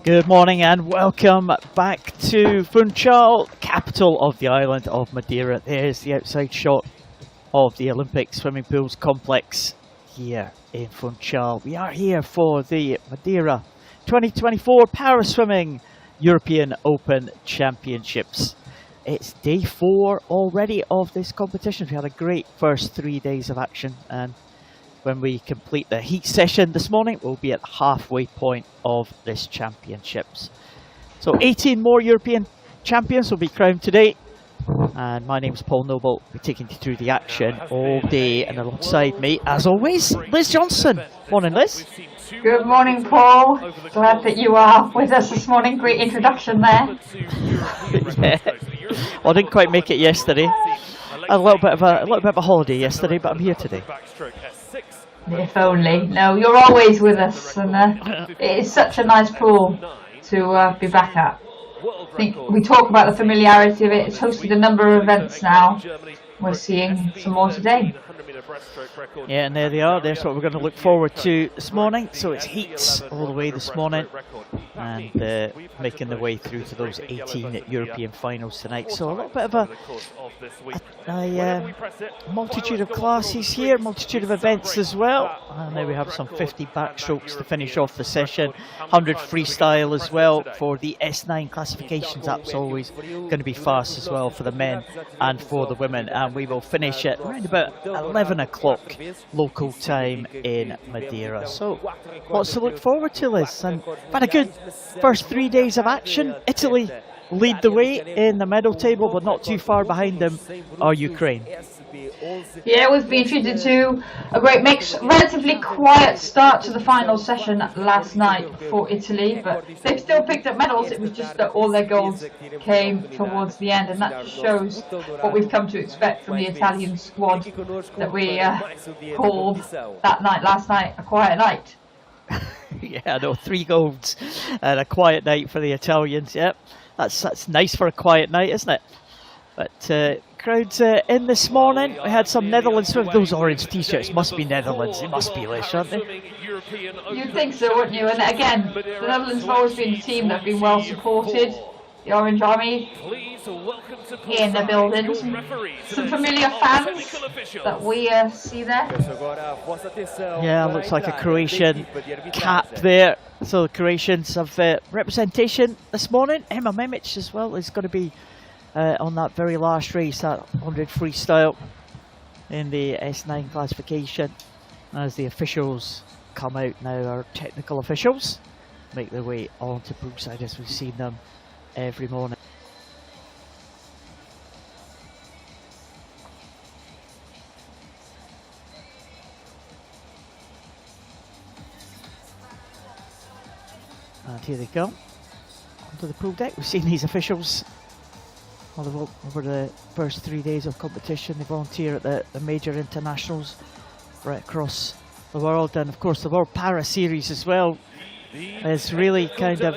Good morning and welcome back to Funchal, capital of the island of Madeira. There's the outside shot of the Olympic swimming pools complex here in Funchal. We are here for the Madeira 2024 Paraswimming European Open Championships. It's day 4 already of this competition. We had a great first 3 days of action, and when we complete the heat session this morning, we'll be at the halfway point of this championships. So 18 more European champions will be crowned today. And my name is Paul Noble. We're taking you through the action all day, and alongside me, as always, Liz Johnson. Morning, Liz. Good morning, Paul. Glad that you are with us this morning. Great introduction there. Yeah. Well, I didn't quite make it yesterday. A little bit of a holiday yesterday, but I'm here today. If only. No, you're always with us, and it is such a nice pool to be back at. I think we talk about the familiarity of it. It's hosted a number of events now. We're seeing some more today. Yeah, and there they are. That's what we're going to look forward to this morning. So it's heats all the way this morning, and making the way through to those 18 European finals tonight. So a little bit of a multitude of classes here, multitude of events as well. And now we have some 50 backstrokes to finish off the session, 100 freestyle as well for the S9 classifications. That's always going to be fast as well for the men and for the women. And we will finish at around about 11 o'clock local time in Madeira. So what's to look forward to, Liz? And we've had a good first 3 days of action. Italy lead the way in the medal table, but not too far behind them are Ukraine. Yeah, we've been treated to a great mix. Relatively quiet start to the final session last night for Italy, but they've still picked up medals. It was just that all their goals came towards the end, and that just shows what we've come to expect from the Italian squad that we called that night last night a quiet night. Yeah, I know, 3 golds and a quiet night for the Italians. Yep, that's nice for a quiet night, isn't it? But crowds in this morning. We had some Netherlands with those orange t-shirts. Must be Netherlands. It must be, Liz, aren't they? You'd think so, wouldn't you? And again, the Netherlands have always been a team that have been well supported. The Orange Army here in the building. Some familiar fans that we see there. Yeah, looks like a Croatian cap there. So the Croatians have representation this morning. Emma Memic as well is going to be on that very last race, that 100 freestyle in the S9 classification. As the officials come out now, our technical officials make their way onto poolside as we've seen them every morning. And here they come onto the pool deck. We've seen these officials over the first 3 days of competition. They volunteer at the major internationals right across the world, and of course the World Para Series as well has really kind of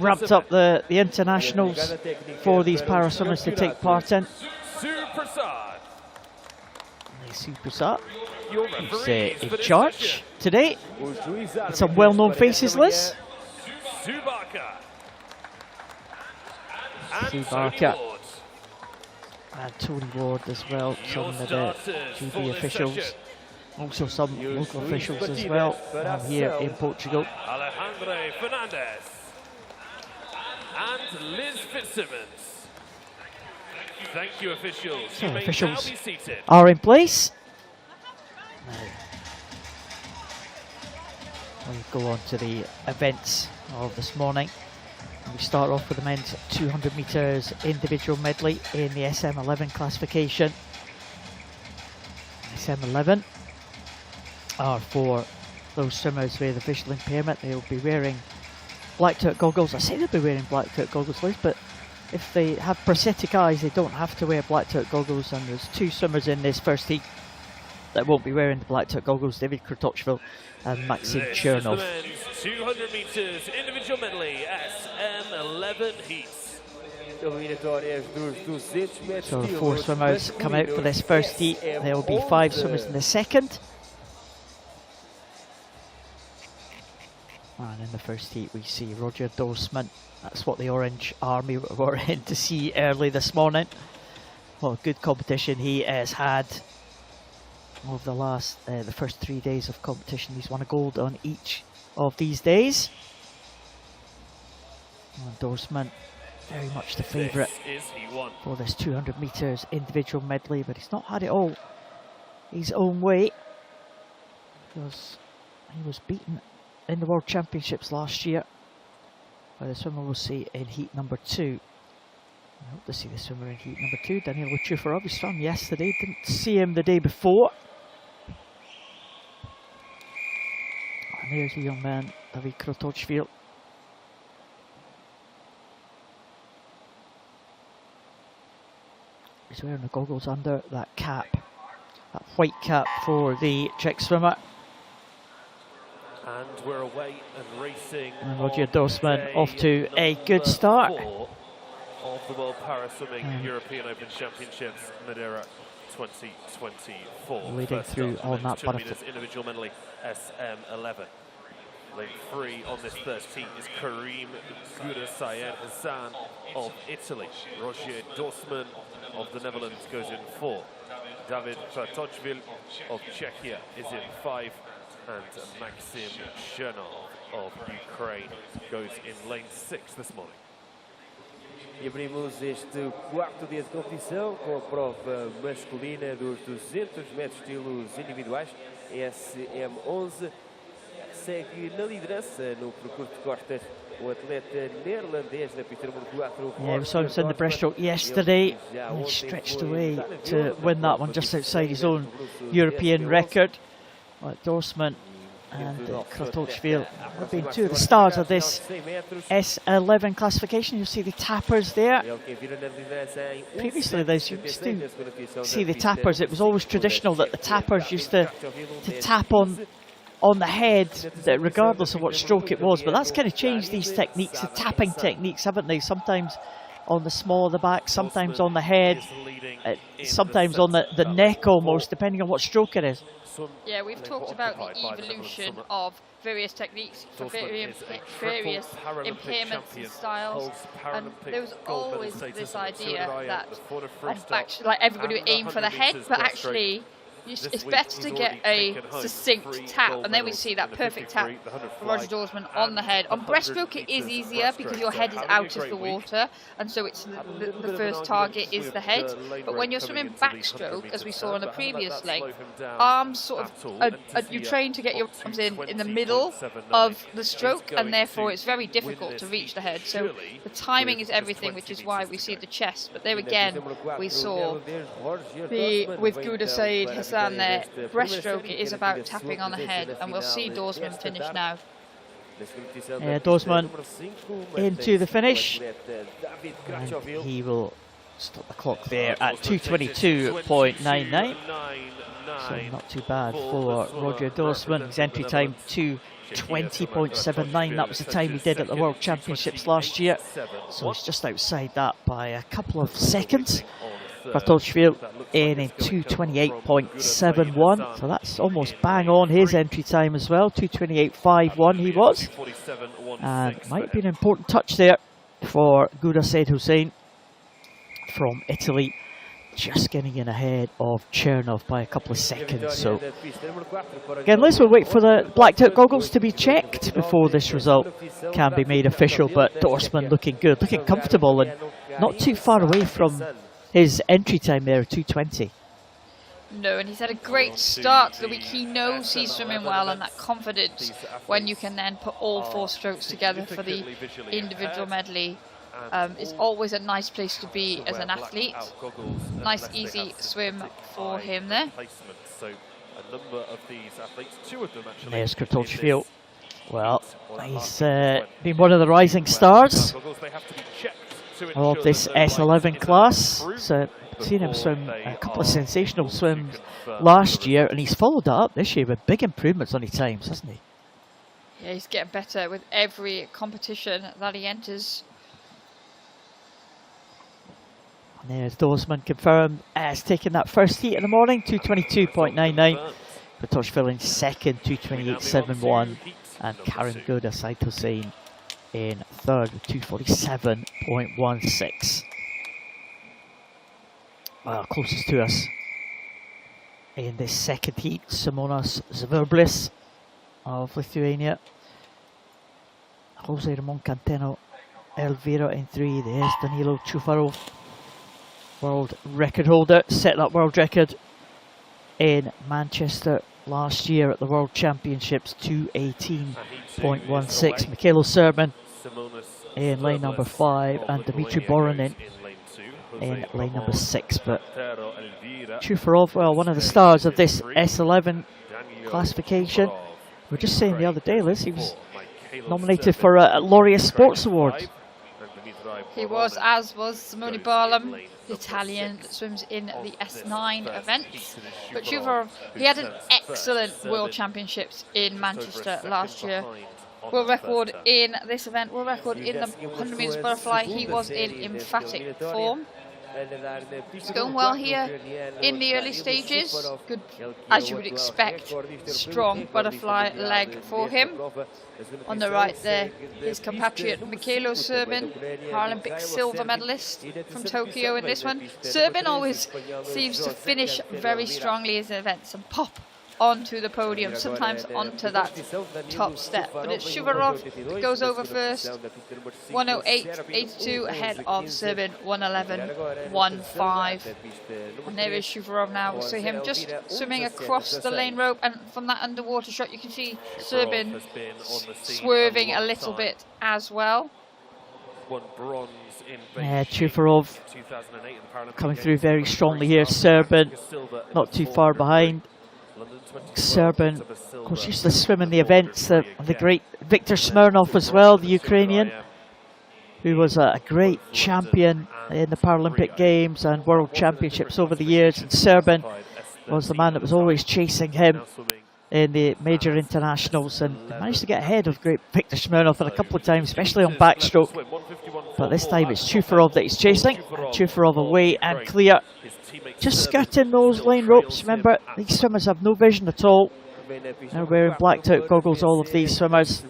ramped up the internationals for these para swimmers to take part in. Supersat who's in charge today. And some well-known faces, Liz. Subaka and Tony Ward as well, some of the GB officials, also some local officials as well here in Portugal. Alejandro Fernandez and Liz Fitzsimmons. Thank you, officials. So officials are in place. We go on to the events of this morning. We start off with the men's 200 metres individual medley in the SM11 classification. SM11 are for those swimmers with a visual impairment. They will be wearing black Turk goggles. I say they'll be wearing black Turk goggles, Liz, but if they have prosthetic eyes, they don't have to wear black Turk goggles. And there's 2 swimmers in this first heat that won't be wearing the black Turk goggles: David Kratochvil and Maxim Chernov. 200 metres individual medley SM11 heats. So the 4 swimmers come out for this first heat. There will be 5 swimmers in the second. And in the first heat we see Roger Dorsman. That's what the Orange Army were in to see early this morning. Well, good competition he has had over the last, the first 3 days of competition. He's won a gold on each of these days. And Dorsman, very much the favourite for this 200 metres individual medley, but he's not had it all his own way, because he was beaten in the World Championships last year by the swimmer we'll see in heat number 2. I hope to see the swimmer in heat number 2, Daniel Luchufarov. He swam yesterday, didn't see him the day before. And there's the young man, David Krotochvil. He's wearing the goggles under that cap, that white cap for the Czech swimmer. And we're away and racing. And Roger Dorsman off to a good start. Of the World Para Swimming European Open Championships, Madeira 2024. Leading through on that butterfly. Individual medley SM11. Lane 3 on this 13 is Karim Gudasayed Hassan of Italy. Roger Dorsman of the Netherlands goes in 4. David Kratochvil of Czechia is in 5. And Maxim Chernov of Ukraine goes in lane 6 this morning. E abrimos este quarto dia de competição com a prova masculina dos 200 metros estilos individuais. SM11 segue na liderança no percurso de costas o atleta neerlandês na pista número 4. Yeah, we saw him in the breaststroke yesterday. He stretched away to win that one just outside his own European record. Dorsman and Kratochvil have been two of the stars of this S11 classification. You'll see the tappers there. Previously, they used to see the tappers. It was always traditional that the tappers used to tap on the head, regardless of what stroke it was. But that's kind of changed these techniques, the tapping techniques, haven't they? Sometimes on the small of the back, sometimes on the head, sometimes on the neck almost, depending on what stroke it is. Yeah, we've talked about the evolution of various techniques for various impairments and styles, and there was always this idea that like everybody would aim for the head, but actually it's better to get a succinct tap, and then we see that perfect tap for Roger Dorsman on the head. On breaststroke it is easier because your head is out of the water, and so it's the first target is the head. But when you're swimming backstroke, as we saw on the previous leg, arms sort of, you train to get your arms in the middle of the stroke, and therefore it's very difficult to reach the head. So the timing is everything, which is why we see the chest. But there again, we saw with Gudasayed Hassan there, breaststroke it is about tapping on the head, and we'll see Dorsman finish now. Yeah, Dorsman into the finish, and he will stop the clock there at 2:22.99. So not too bad for Roger Dorsman. His entry time 2:20.79. That was the time he did at the World Championships last year. So he's just outside that by a couple of seconds. Kratochvil in 2:28.71, so that's almost bang on his entry time as well. 2:28.51 he was, and might have been an important touch there for Gudasayed Hussein from Italy, just getting in ahead of Chernov by a couple of seconds. So again, Liz will wait for the blacked out goggles to be checked before this result can be made official, but Dorsman looking good, looking comfortable, and not too far away from his entry time there, 2:20. No, and he's had a great start to the week. He knows he's swimming well, and that confidence when you can then put all 4 strokes together for the individual medley is always a nice place to be as an athlete. Nice easy swim for him there. There's Kratochvil. Well, he's been one of the rising stars of this S11 class. So seen him swim a couple of sensational swims last year, and he's followed that up this year with big improvements on his times, hasn't he? Yeah, he's getting better with every competition that he enters. And there's Dorsman confirmed as taking that first heat in the morning, 2:22.99. Batoshvili in second, 228.71, and Karen Goda Saito-san in third, 247.16. Closest to us in this second heat, Simonas Zverblis of Lithuania. Jose Ramon Canteno Elvira in 3. There's Danilo Chufarov, world record holder, set that world record in Manchester last year at the World Championships, 218.16. Mikhailo Serban in lane number 5 and Dmitry Boronin in lane number 6. But Chufarov, well, one of the stars of this S11 classification. We were just saying the other day, Liz, he was nominated for a Laureate Sports Award. He was, as was Simone Barlam, the Italian that swims in the S9 events. But Chufarov, he had an excellent World Championships in Manchester last year. World record in this event, world record in the 100 metres butterfly. He was in emphatic form. It's going well here in the early stages. Good, as you would expect, strong butterfly leg for him. On the right there, his compatriot Mikhailo Serban, Paralympic silver medalist from Tokyo in this one. Serban always seems to finish very strongly his events and pop onto the podium, sometimes onto that top step. But it's Chufarov that goes over first, 108.82 ahead of Serban, 111.15. And there is Chufarov now. We'll see him just swimming across the lane rope, and from that underwater shot you can see Serban swerving a little bit as well. Yeah, Chufarov coming through very strongly here. Serban not too far behind. Serban, of course, used to swim in the events of the great Viktor Smirnov as well, the Ukrainian, who was a great champion in the Paralympic Games and World Championships over the years. And Serban was the man that was always chasing him in the major internationals, and managed to get ahead of great Viktor Smirnov a couple of times, especially on backstroke. But this time it's Chufarov that he's chasing. Chufarov away and clear. Just skirting those lane ropes. Remember, these swimmers have no vision at all. They're wearing blacked out goggles, all of these swimmers.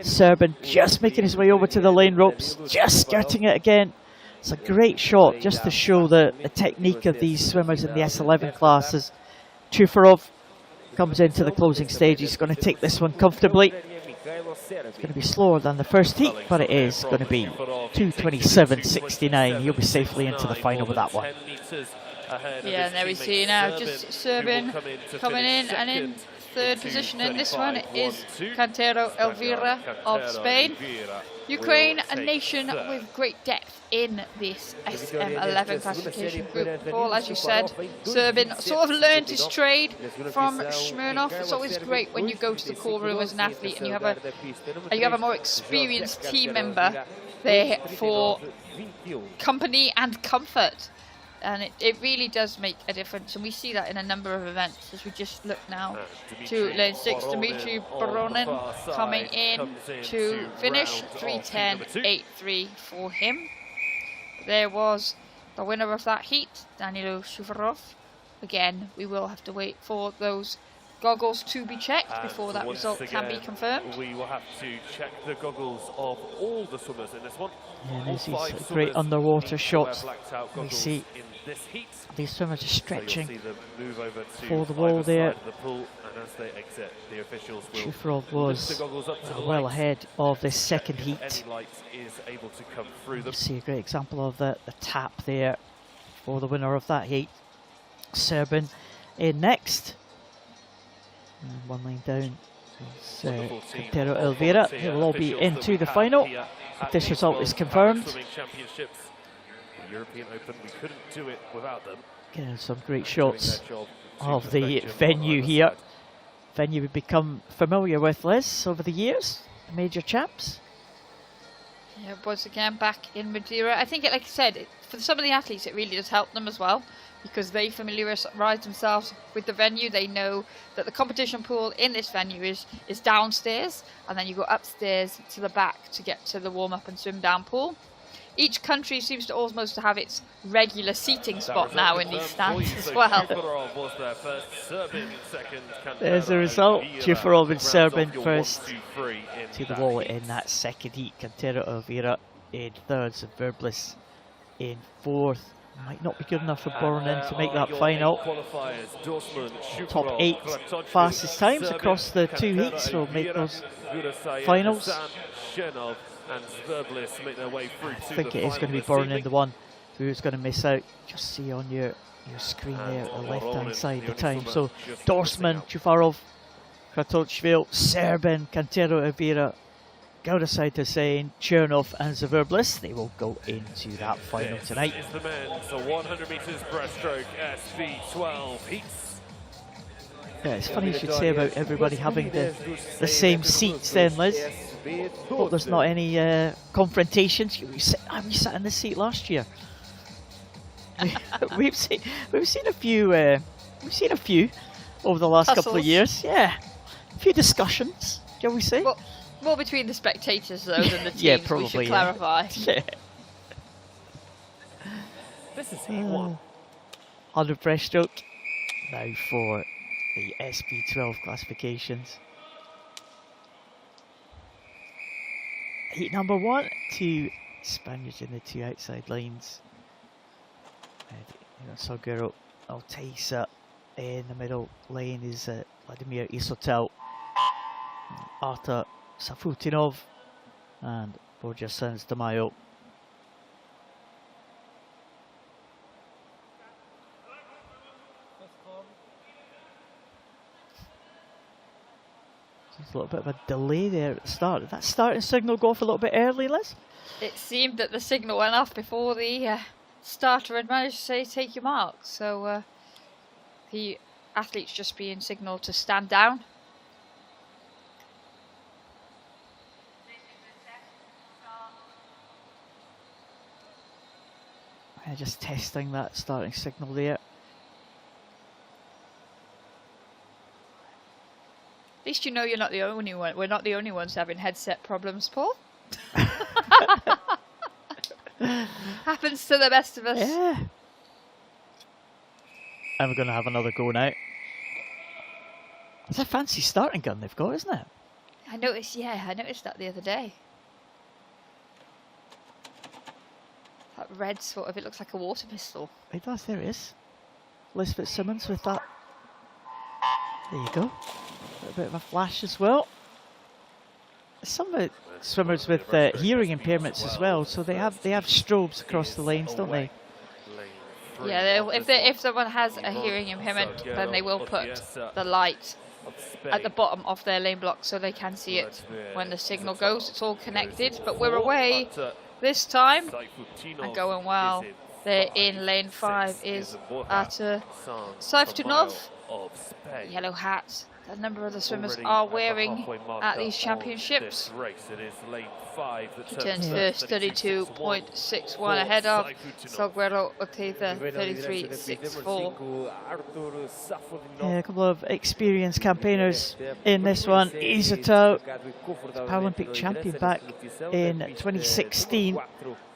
Serban just making his way over to the lane ropes, just skirting it again. It's a great shot just to show the technique of these swimmers in the S11 classes. Chufarov comes into the closing stage. He's going to take this one comfortably. It's going to be slower than the first heat, but it is going to be 227.69. He'll be safely into the final with that one. Yeah, and there we see now just Serban coming in, and in third position in this one is Cantero Elvira of Spain. Ukraine, a nation with great depth in this SM11 classification group. Paul, as you said, Serban sort of learned his trade from Smirnov. It's always great when you go to the call room as an athlete and you have a more experienced team member there for company and comfort. And it really does make a difference, and we see that in a number of events. As we just look now to lane 6, Dmitry Boronin coming in to finish 3:10.83 for him. There was the winner of that heat, Danilo Chufarov. Again, we will have to wait for those goggles to be checked before that result can be confirmed. We will have to check the goggles of all the swimmers in this one. Yeah, there's these great underwater shots. We see these swimmers are stretching for the wall there. Chufarov was well ahead of this second heat. You see a great example of the tap there for the winner of that heat. Serban in next. And one line down is Cantero Elvira. They will all be into the final if this result is confirmed. European Open, we couldn't do it without them. Getting some great shots of the venue here. Venue we've become familiar with, Liz, over the years. The major champs. Yeah, once again back in Madeira. I think, like I said, for some of the athletes it really does help them as well, because they familiarise themselves with the venue. They know that the competition pool in this venue is downstairs, and then you go upstairs to the back to get to the warm-up and swim down pool. each country seems to almost have its regular seating spot now in these stands as well. There's the result. Chufarov and Serbin first to the wall in that second heat. Cantero Oliveira in third, Verblis in fourth. Might not be good enough for Boronin to make that final. Top 8 fastest times across the 2 heats will make those finals. I think it is going to be Boronin, the one who's going to miss out. Just see on your screen there, the left-hand side, the time. So Dorsman, Chufarov, Kratochvil, Serbin, Cantero Oliveira, Gaudasite Hussein, Chernov and Zverblis, they will go into that final tonight. This is the men's 100 metres breaststroke SV12 heats. Yeah, it's funny you should say about everybody having the same seats then, Liz. Hope there's not any confrontations. We sat in this seat last year. we've seen a few over the last couple of years. Yeah, a few discussions, shall we say? Well, more between the spectators though than the teams. Yeah, probably. We should clarify. Yeah. This is heat 1. 100 breaststroke. Now for the SP12 classifications. Heat number 1, 2 Spaniards in the 2 outside lines. Salguero Altaisa in the middle lane is Vladimir Isotel, Arta Safutinov and Borja Sanz de Mayo. There's a little bit of a delay there at the start. Did that starting signal go off a little bit early, Liz? It seemed that the signal went off before the starter had managed to say take your mark. So the athlete's just being signalled to stand down. Just testing that starting signal there. At least you know you're not the only one. We're not the only ones having headset problems, Paul. Happens to the best of us. Yeah. And we're going to have another go now. It's a fancy starting gun they've got, isn't it? I noticed that the other day. That red sort of, it looks like a water pistol. It does, there it is. Liz Fitzsimmons with that. There you go. A bit of a flash as well. Some of the swimmers with hearing impairments as well, so they have strobes across the lanes, don't they? Yeah, if someone has a hearing impairment, then they will put the light at the bottom of their lane block so they can see it when the signal goes. It's all connected, but we're away this time and going well. They're in lane 5 is Arta Saiftunov, yellow hat. A number of the swimmers are wearing at these championships. He turns first 32.61 ahead of Salguero Ortega 33.64. Yeah, a couple of experienced campaigners in this one. Isoto, Paralympic champion back in 2016,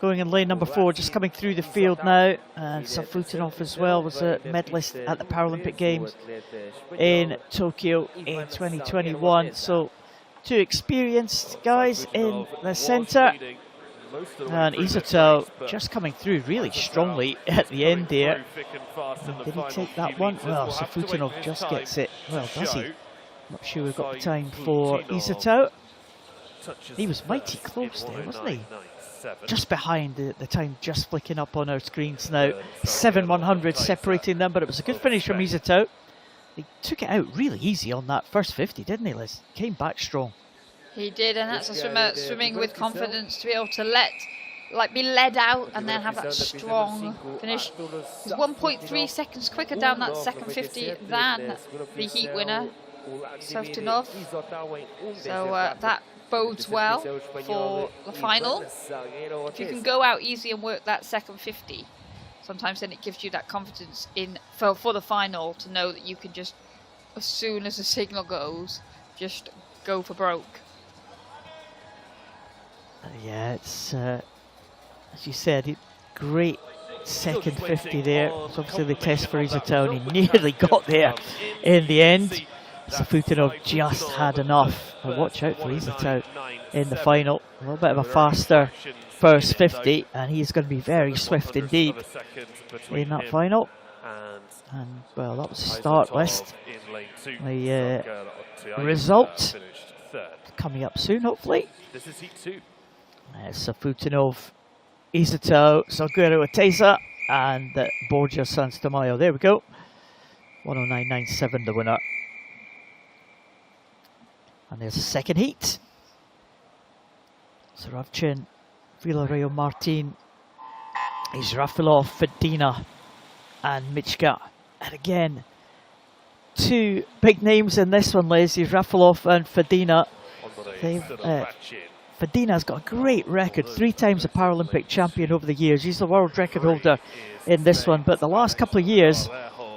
going in lane number 4, just coming through the field now. And Safutinov as well was a medalist at the Paralympic Games in Tokyo in 2021. So 2 experienced guys in the centre. And Isoto just coming through really strongly at the end there. Did he take that one? Well, Safutinov just gets it. Well, does he? Not sure we've got the time for Isoto. He was mighty close there, wasn't he? Just behind the time, just flicking up on our screens now. 7/100 separating them, but it was a good finish from Isoto. He took it out really easy on that first 50, didn't he, Liz? Came back strong. He did, and that's a swimmer swimming with confidence to be able to be led out and then have that strong finish. He's 1.3 seconds quicker down that second 50 than the heat winner, Saiftunov. So that bodes well for the final. If you can go out easy and work that second 50, sometimes then it gives you that confidence for the final to know that you can just, as soon as the signal goes, just go for broke. Yeah, it's as you said, great second 50 there. So obviously the test for Isotau, and he nearly got there in the end. Safutinov just had enough. But watch out for Isotau in the final. A little bit of a faster first 50, and he's going to be very swift indeed in that final. And well, that was the start list. The result coming up soon, hopefully. This is heat 2. Safutinov, Isotau, Salguero Ateza, and Borgia Sanstamayo. There we go. 109.97 the winner. And there's a second heat. Zaravchin, Villarreal Martin, Izrafilov, Fedina, and Michka. And again, two big names in this one, Liz. Izrafilov and Fedina. Fedina's got a great record, 3 times a Paralympic champion over the years. He's the world record holder in this one, but the last couple of years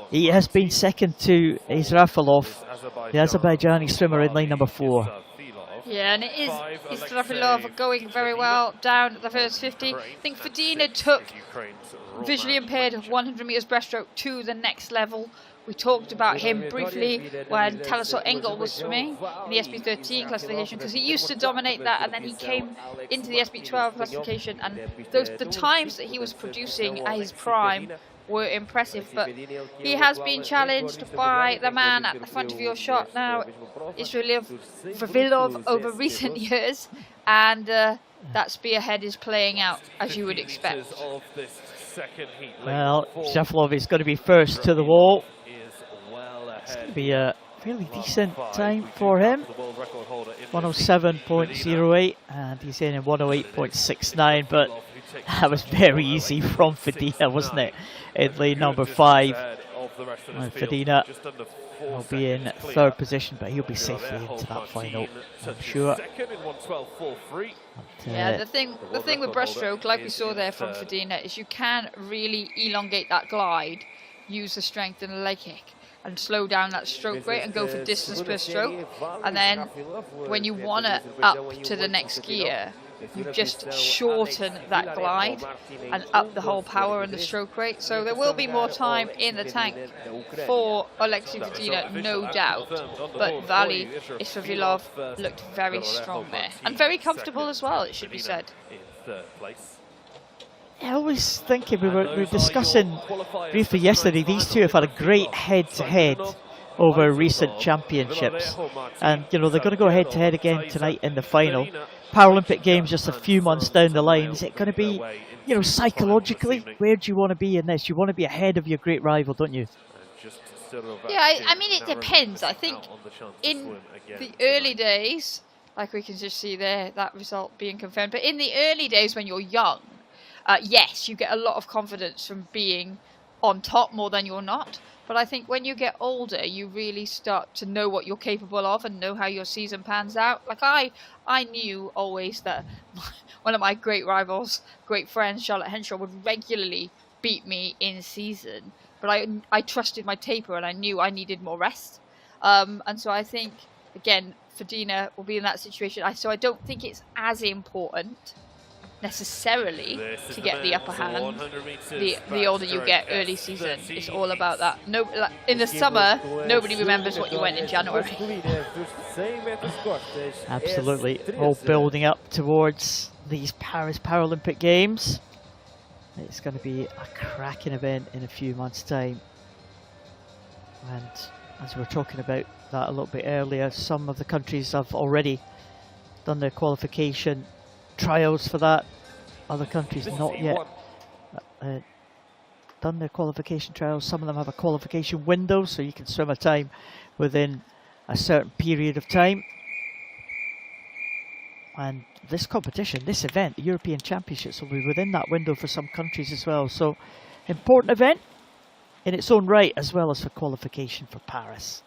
he has been second to Izrafilov, the Azerbaijani swimmer in lane number 4. Yeah, and it is Izrafilov going very well down at the first 50. I think Fedina took visually impaired 100 metres breaststroke to the next level. We talked about him briefly when Talasot Engel was swimming in the SB13 classification, because he used to dominate that, and then he came into the SB12 classification, and the times that he was producing at his prime were impressive. But he has been challenged by the man at the front of your shot now, Izrafilov, over recent years, and that spearhead is playing out as you would expect. Well, Izrafilov is going to be first to the wall. It's going to be a fairly decent time for him. 107.08, and he's in 108.69, but that was very easy from Fedina, wasn't it? In lane number 5. And Fedina will be in 3rd position, but he'll be safely into that final, I'm sure. Yeah, the thing with breaststroke, like we saw there from Fedina, is you can really elongate that glide, use the strength in the leg kick, and slow down that stroke rate and go for distance per stroke. And then when you want to up to the next gear, you just shorten that glide and up the whole power and the stroke rate. So there will be more time in the tank for Alexei Fedina, no doubt. But Vali Izrafilov looked very strong there, and very comfortable as well, it should be said. I was thinking, we were discussing briefly yesterday, these two have had a great head-to-head over recent championships, and you know they're going to go head-to-head again tonight in the final. Paralympic Games just a few months down the line. Is it going to be, you know, psychologically, where do you want to be in this? You want to be ahead of your great rival, don't you? Yeah, I mean it depends. I think in the early days, like we can just see there, that result being confirmed, but in the early days when you're young, yes, you get a lot of confidence from being on top more than you're not. But I think when you get older, you really start to know what you're capable of and know how your season pans out. Like I knew always that one of my great rivals, great friends, Charlotte Henshaw, would regularly beat me in season. But I trusted my taper, and I knew I needed more rest. And so I think, again, Fedina will be in that situation. So I don't think it's as important necessarily to get the upper hand. The older you get, early season, it's all about that. No, like, in the summer, nobody remembers what you went in January. Absolutely, all building up towards these Paris Paralympic Games. It's going to be a cracking event in a few months' time. And as we were talking about that a little bit earlier, some of the countries have already done their qualification trials for that. Other countries not yet done their qualification trials. Some of them have a qualification window, so you can swim a time within a certain period of time. And this competition, this event, the European Championships, will be within that window for some countries as well. So, important event in its own right, as well as for qualification for Paris.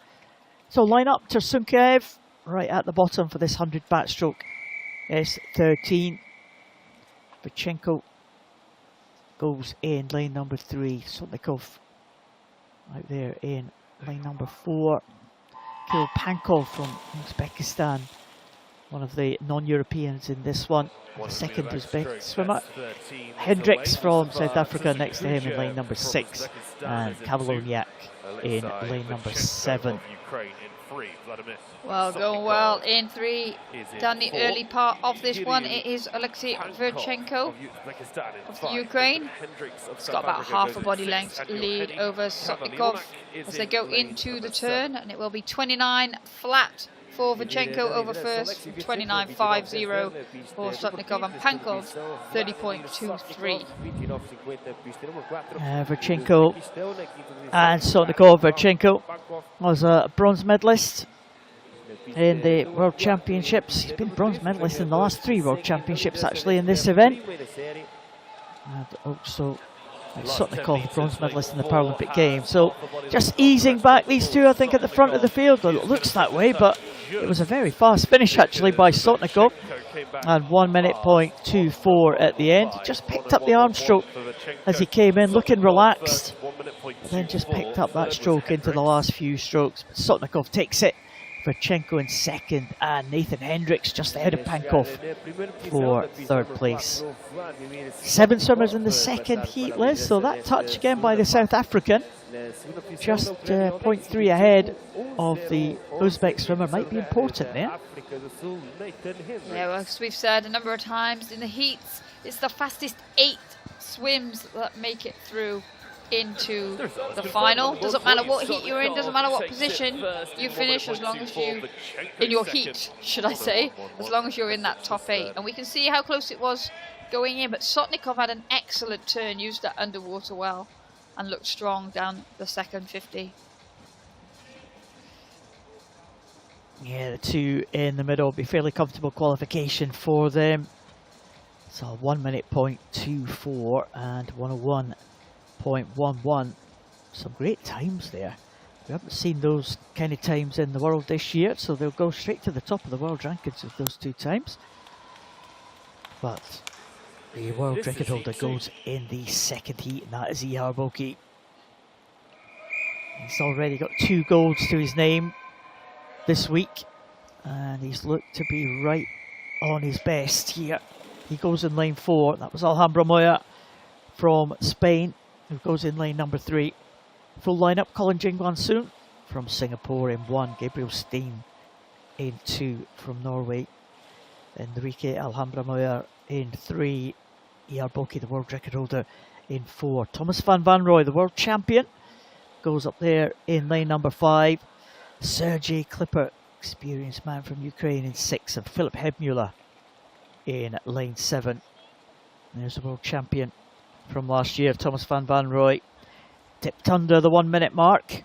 So, line up Tursunkaev right at the bottom for this 100 backstroke S13. Vichenko goes in lane number 3. Sotnikov out there in lane number 4. Kirill Pankov from Uzbekistan one of the non-Europeans in this one. The second Uzbek swimmer. Hendricks from South Africa next to him in lane number 6, and Kavaloniak in lane number 7. Well, going well in 3 down the early part of this one. It is Alexei Verchenko of Ukraine. He's got about half a body length lead over Sotnikov as they go into the turn, and it will be 29 flat for Verchenko over first, 29.50 for Sotnikov, and Pankov 30.23. Verchenko and Sotnikov. Verchenko was a bronze medalist in the World Championships. He's been bronze medalist in the last 3 World Championships actually in this event. And also Sotnikov, bronze medalist in the Paralympic Games. So just easing back these two, I think, at the front of the field. It looks that way, but it was a very fast finish actually by Sotnikov, and 1 minute point 24 at the end. He just picked up the arm stroke as he came in, looking relaxed, then just picked up that stroke into the last few strokes. But Sotnikov takes it. Verchenko in second, and Nathan Hendricks just ahead of Pankov for 3rd place. 7 swimmers in the second heat, Liz, so that touch again by the South African, just 0.3 ahead of the Uzbek swimmer, might be important there. Yeah, well, as we've said a number of times in the heats, it's the fastest 8 swims that make it through into the final. Doesn't matter what heat you're in, doesn't matter what position you finish, as long as you, in your heat, should I say, as long as you're in that top 8. And we can see how close it was going in, but Sotnikov had an excellent turn, used that underwater well, and looked strong down the second 50. Yeah, the two in the middle will be fairly comfortable qualification for them. So 1 minute point 24 and 101.11. Some great times there. We haven't seen those kind of times in the world this year, so they'll go straight to the top of the world rankings with those 2 times. But the world record holder goes in the second heat, and that is Ihar Boki. He's already got 2 golds to his name this week, and he's looked to be right on his best here. He goes in lane 4. That was Alhambra Moya from Spain, who goes in lane number 3. Full lineup: Colin Jingwan Soon from Singapore in 1, Gabriel Steen in 2 from Norway, Enrique Alhambra Moya in 3, Ihar Boki, the world record holder, in 4. Thomas van Vanrooy, the world champion, goes up there in lane number 5. Sergei Klipper, experienced man from Ukraine, in 6, and Philip Hebmuller in lane 7. There's the world champion from last year, Thomas van Vanrooy, tipped under the 1 minute mark. He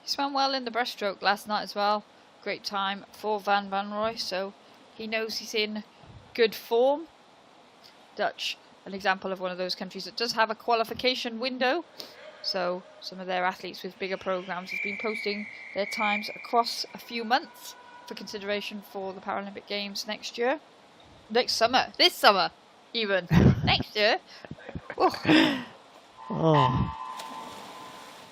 swam well in the breaststroke last night as well. Great time for Van Vanrooy, so he knows he's in good form. Dutch, an example of one of those countries that does have a qualification window. So some of their athletes with bigger programs have been posting their times across a few months for consideration for the Paralympic Games next year. Next summer. This summer, even. Next year. Oh.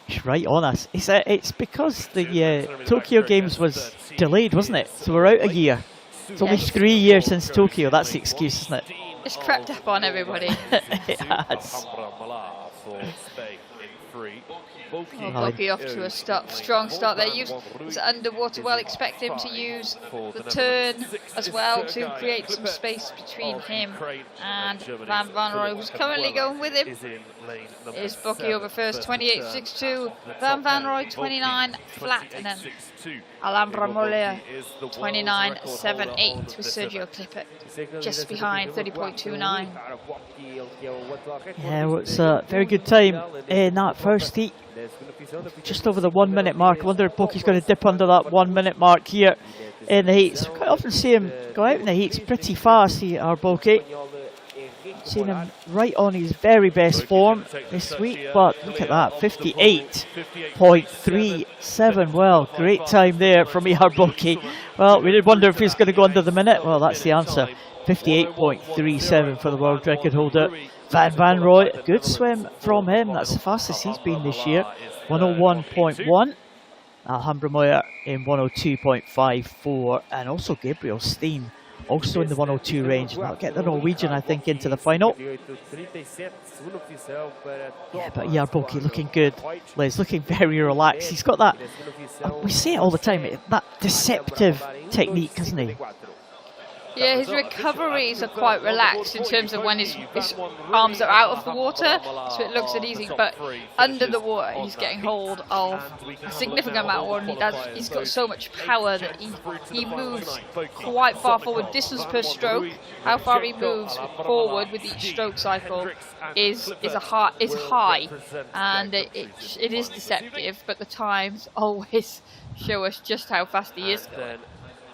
It's right on us. It's because the Tokyo Games was delayed, wasn't it? So we're out a year. It's only 3 years since Tokyo. That's the excuse, isn't it? It's crept up on everybody. It has. Boki off to a strong start there. Use his underwater well. Expect him to use the turn as well to create some space between him and Van Vanrooy, who's currently going with him. Is Boki over first, 28.62. Van Vanrooy 29 flat, and then Alhambra Moya 29.78 with Sergio Klipper just behind, 30.29. Yeah, well, it's a very good time in that first heat. Just over the 1 minute mark. I wonder if Boki's going to dip under that 1 minute mark here in the heats. We quite often see him go out in the heats pretty fast, Ihar Boki. Seen him right on his very best form this week, but look at that, 58.37. Well, great time there from Ihar Boki. Well, we did wonder if he's going to go under the minute. Well, that's the answer. 58.37 for the world record holder. Van Vanrooy, a good swim from him. That's the fastest he's been this year. 101.1. Alhambra Moya in 102.54, and also Gabriel Steen also in the 102 range. That'll get the Norwegian, I think, into the final. Yeah, but Jarboki looking good. Liz looking very relaxed. He's got that, we say it all the time, that deceptive technique, hasn't he? Yeah, his recoveries are quite relaxed in terms of when his arms are out of the water, so it looks easy. But under the water, he's getting hold of a significant amount of water, and he's got so much power that he moves quite far forward. Distance per stroke, how far he moves forward with each stroke cycle is high, and it is deceptive. But the times always show us just how fast he is.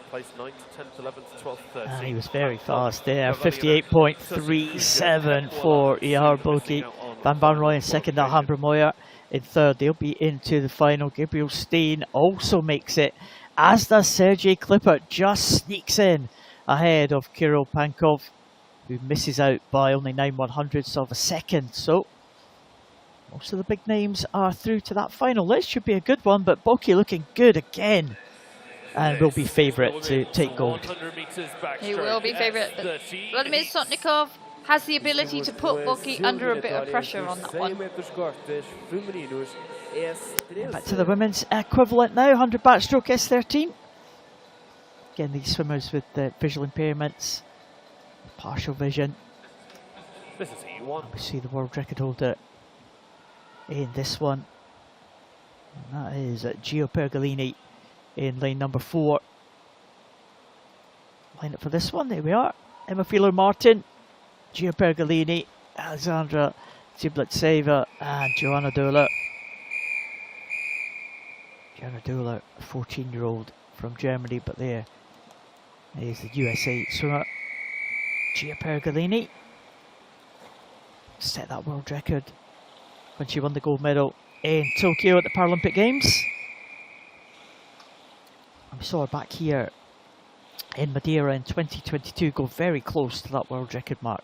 Place 9th, 10th, 11th, 12th, 13th. He was very fast there. 58.37 for Jarboki. Van Barnroy in second, Alhambra Moya in third. They'll be into the final. Gabriel Steen also makes it, as does Sergei Klippert. Just sneaks in ahead of Kirill Pankov, who misses out by only 9/100ths of a second. So most of the big names are through to that final. This should be a good one, but Boki looking good again, and will be favourite to take gold. He will be favourite. Vladimir Sotnikov has the ability to put Boki under a bit of pressure on that one. Back to the women's equivalent now, 100 backstroke S13. Again, these swimmers with the visual impairments, partial vision. We see the world record holder in this one. And that is Gio Pergolini in lane number 4. Line up for this one, there we are. Emma Fieler-Martin, Gio Pergolini, Alexandra Zibletseva, and Joanna Dohler. Joanna Dohler, a 14-year-old from Germany, but there is the USA swimmer. Gio Pergolini set that world record when she won the gold medal in Tokyo at the Paralympic Games. We saw her back here in Madeira in 2022 go very close to that world record mark.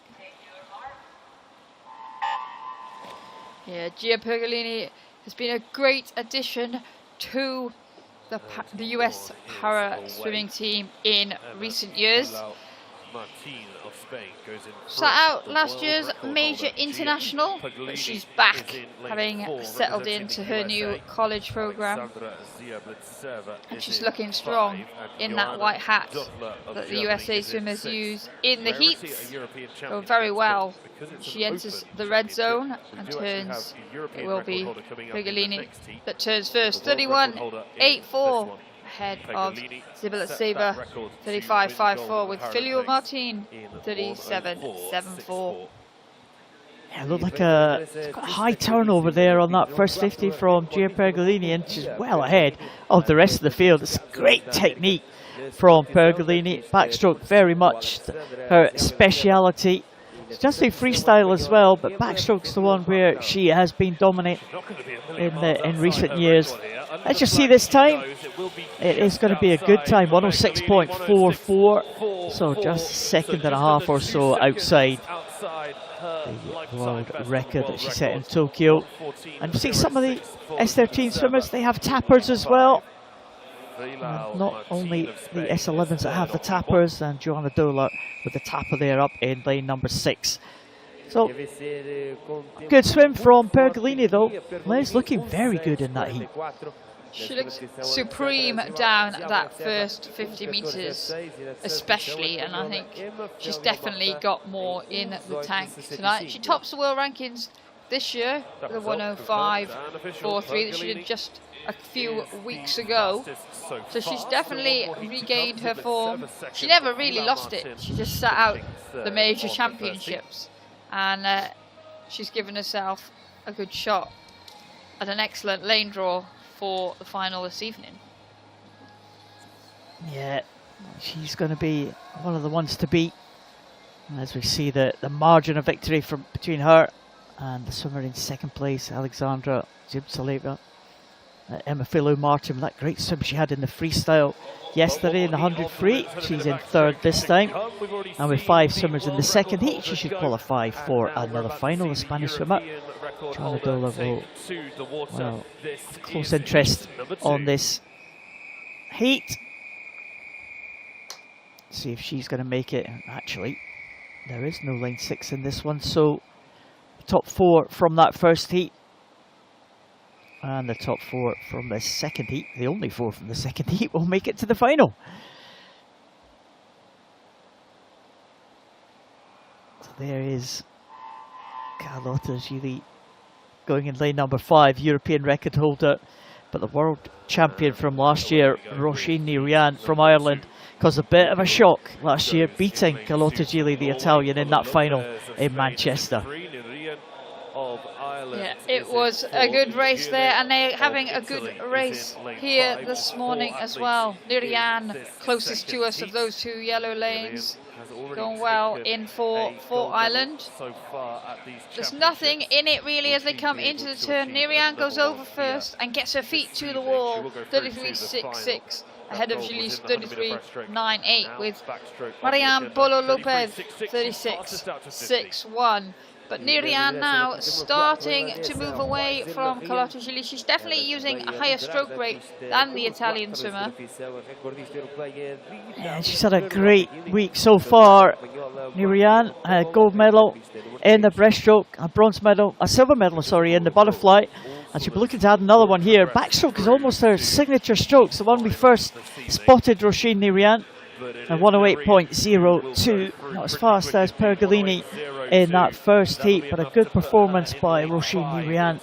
Yeah, Gio Pergolini has been a great addition to the US para swimming team in recent years. Sat out last year's major international, but she's back, having settled into her new college program, and she's looking strong in that white hat that the USA swimmers use in the heats. Go very well. She enters the red zone and turns. It will be Pergolini that turns first. 31.84. Ahead of Zibletseva, 35.54, with Filiou-Martin, 37.74. Yeah, it looked like a high turnover there on that first 50 from Gio Pergolini, and she's well ahead of the rest of the field. It's great technique from Pergolini. Backstroke very much her speciality. She does do freestyle as well, but backstroke's the one where she has been dominant in recent years. Let's just see this time. It is going to be a good time, 106.44, so just a second and a half or so outside the world record that she set in Tokyo. And you see some of the S13 swimmers, they have tappers as well. Not only the S11s that have the tappers, and Joanna Dohler with the tapper there up in lane number 6. So, good swim from Pergolini though. Liz looking very good in that heat. She looks supreme down that first 50 metres especially, and I think she's definitely got more in the tank tonight. She tops the world rankings this year with a 105.43 that she did just a few weeks ago. So she's definitely regained her form. She never really lost it. She just sat out the major championships, and she's given herself a good shot at an excellent lane draw for the final this evening. Yeah, she's going to be one of the ones to beat. As we see the margin of victory between her and the swimmer in second place, Alexandra Zibletseva. Emma Martin, that great swim she had in the freestyle yesterday in the 100 free. She's in third this time. And with 5 swimmers in the second heat, she should qualify for another final. The Spanish swimmer, Joanna Dola, will, well, have close interest on this heat. See if she's going to make it. Actually, there is no line 6 in this one, so the top 4 from that first heat and the top 4 from the second heat, the only 4 from the second heat, will make it to the final. So there is Carlotta Gili going in lane number 5, European record holder, but the world champion from last year, Roisin Nirian from Ireland, caused a bit of a shock last year, beating Carlotta Gili, the Italian, in that final in Manchester. Yeah, it was a good race there, and they're having a good race here this morning as well. Nirian, closest to us of those 2 yellow lanes, going well in for Ireland. There's nothing in it really as they come into the turn. Nirian goes over first and gets her feet to the wall, 33.66. Ahead of Julie's 33.98 with Marianne Bolo Lopez 36.61. But Nirian now starting to move away from Carlotta Gili. She's definitely using a higher stroke rate than the Italian swimmer. Yeah, she's had a great week so far. Nirian, a gold medal in the breaststroke, a bronze medal, a silver medal, sorry, in the butterfly. And she'll be looking to add another one here. Backstroke is almost her signature strokes, the one we first spotted Roisin Nirian. And 108.02, not as fast as Pergolini in that first heat, but a good performance by Roisin Nirian.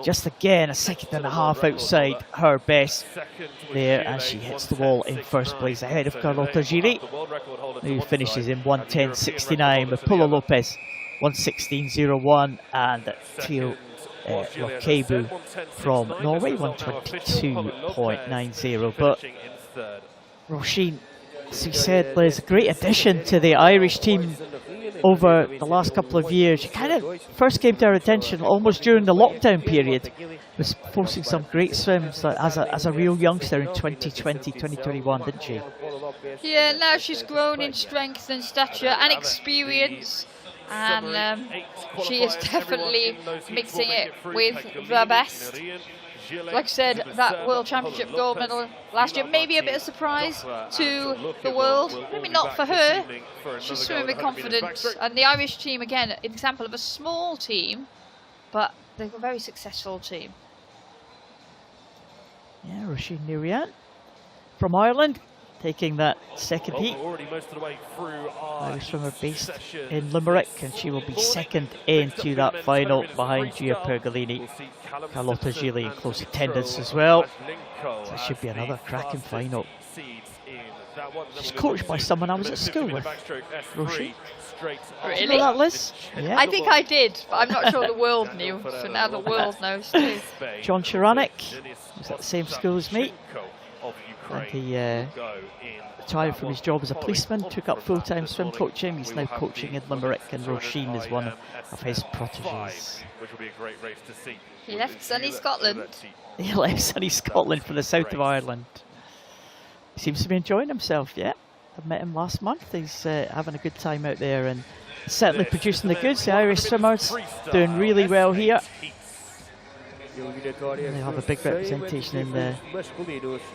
Just again, a second and a half outside her best there as she hits the wall in first place ahead of Carlotta Gili, who finishes in 110.69 with Polo Lopez 116.01 and Theo Lokebu from Norway 122.90. But Roisin, as we said, Liz, a great addition to the Irish team over the last couple of years. She kind of first came to our attention almost during the lockdown period, was posting some great swims as a real youngster in 2020, 2021, didn't she? Yeah, now she's grown in strength and stature and experience, and she is definitely mixing it with the best. Like I said, that World Championship gold medal last year, maybe a bit of surprise to the world. Maybe not for her. She's swimming with confidence. And the Irish team, again, an example of a small team, but they're a very successful team. Yeah, Roisin Nirian from Ireland, taking that second heat. Irish swimmer based in Limerick, and she will be second into that final behind Gia Pergolini. Carlotta Gili in close attendance as well. So that should be another cracking final. She's coached by someone I was at school with. Roisin. Really? You know that, Liz? Yeah. I think I did, but I'm not sure the world knew. So now the world knows too. John Chiranek was at the same school as me. And he retired from his job as a policeman, took up full-time swim coaching. He's now coaching in Limerick, and Roisin is one of his proteges. He left sunny Scotland. He left sunny Scotland for the south of Ireland. He seems to be enjoying himself, yeah. I met him last month. He's having a good time out there and certainly producing the goods. The Irish swimmers doing really well here. They have a big representation in the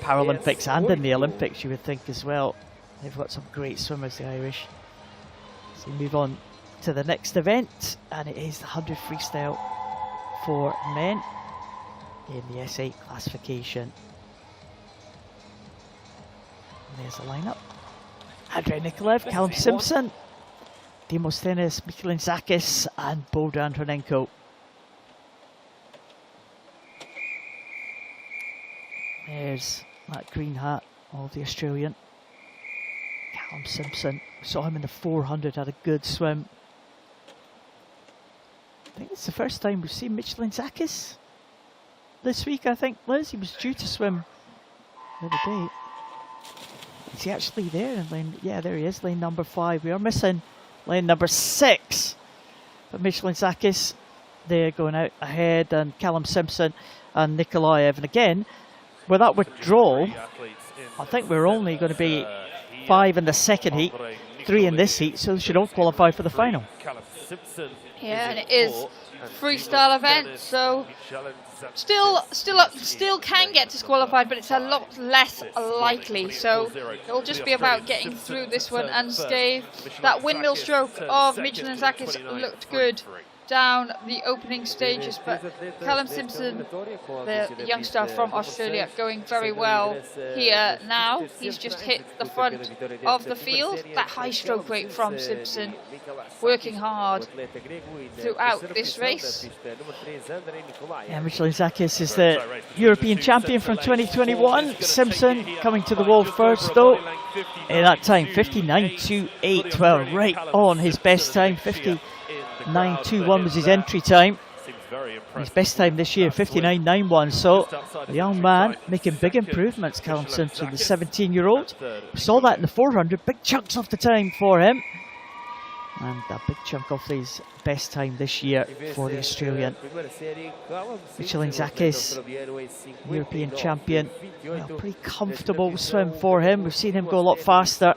Paralympics and in the Olympics, you would think, as well. They've got some great swimmers, the Irish. So we move on to the next event, and it is the 100 freestyle for men in the S8 classification. And there's the lineup. Andrei Nikolaev, Callum Simpson, Demosthenes Michalinzakis and Bohdan Hronenko. There's that green hat of the Australian, Callum Simpson. Saw him in the 400, had a good swim. I think it's the first time we've seen Michalinzakis this week, I think, Liz. He was due to swim the other day. Is he actually there in lane? Yeah, there he is, lane number 5. We are missing lane number 6. But Michalinzakis there going out ahead, and Callum Simpson and Nikolaev. And again, with that withdrawal, I think we're only going to be 5 in the second heat, 3 in this heat, so they should all qualify for the final. Yeah, and it is freestyle event, so still can get disqualified, but it's a lot less likely. So it'll just be about getting through this one unscathed. That windmill stroke of Michelin-Zakis looked good down the opening stages, but Callum Simpson, the youngster from Australia, going very well here now. He's just hit the front of the field. That high stroke rate from Simpson, working hard throughout this race. Yeah, Michelin-Zakis is the European champion from 2021. Simpson coming to the wall first though. In that time, 59.28, well, right on his best time. 59.21 was his entry time. His best time this year, 59.91. So the young man making big improvements, Callum Simpson, the 17-year-old. We saw that in the 400, big chunks off the time for him. And a big chunk of his best time this year for the Australian. Michelin-Zakis, European champion. Well, pretty comfortable swim for him. We've seen him go a lot faster.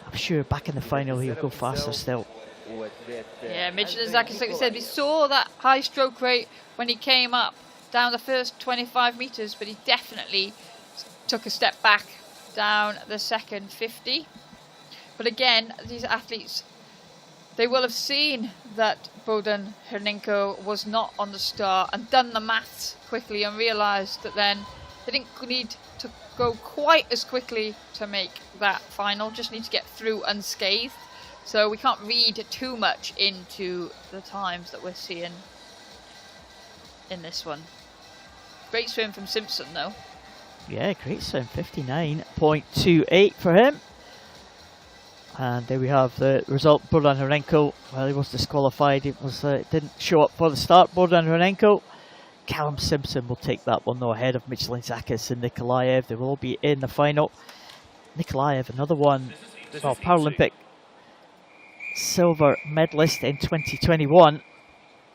I'm sure back in the final he'll go faster still. Yeah, Michelin-Zakis, like we said, we saw that high stroke rate when he came up down the first 25 metres, but he definitely took a step back down the second 50. But again, these athletes, they will have seen that Bohdan Hernenko was not on the start and done the maths quickly and realised that then they didn't need to go quite as quickly to make that final, just need to get through unscathed. So we can't read too much into the times that we're seeing in this one. Great swim from Simpson though. Yeah, great swim, 59.28 for him. And there we have the result. Bohdan Hernenko, well, he was disqualified. It was didn't show up for the start. Bohdan Hernenko. Callum Simpson will take that one though, ahead of Michelin-Zakis and Nikolaev. They will all be in the final. Nikolaev, another one, well, Paralympic silver medalist in 2021.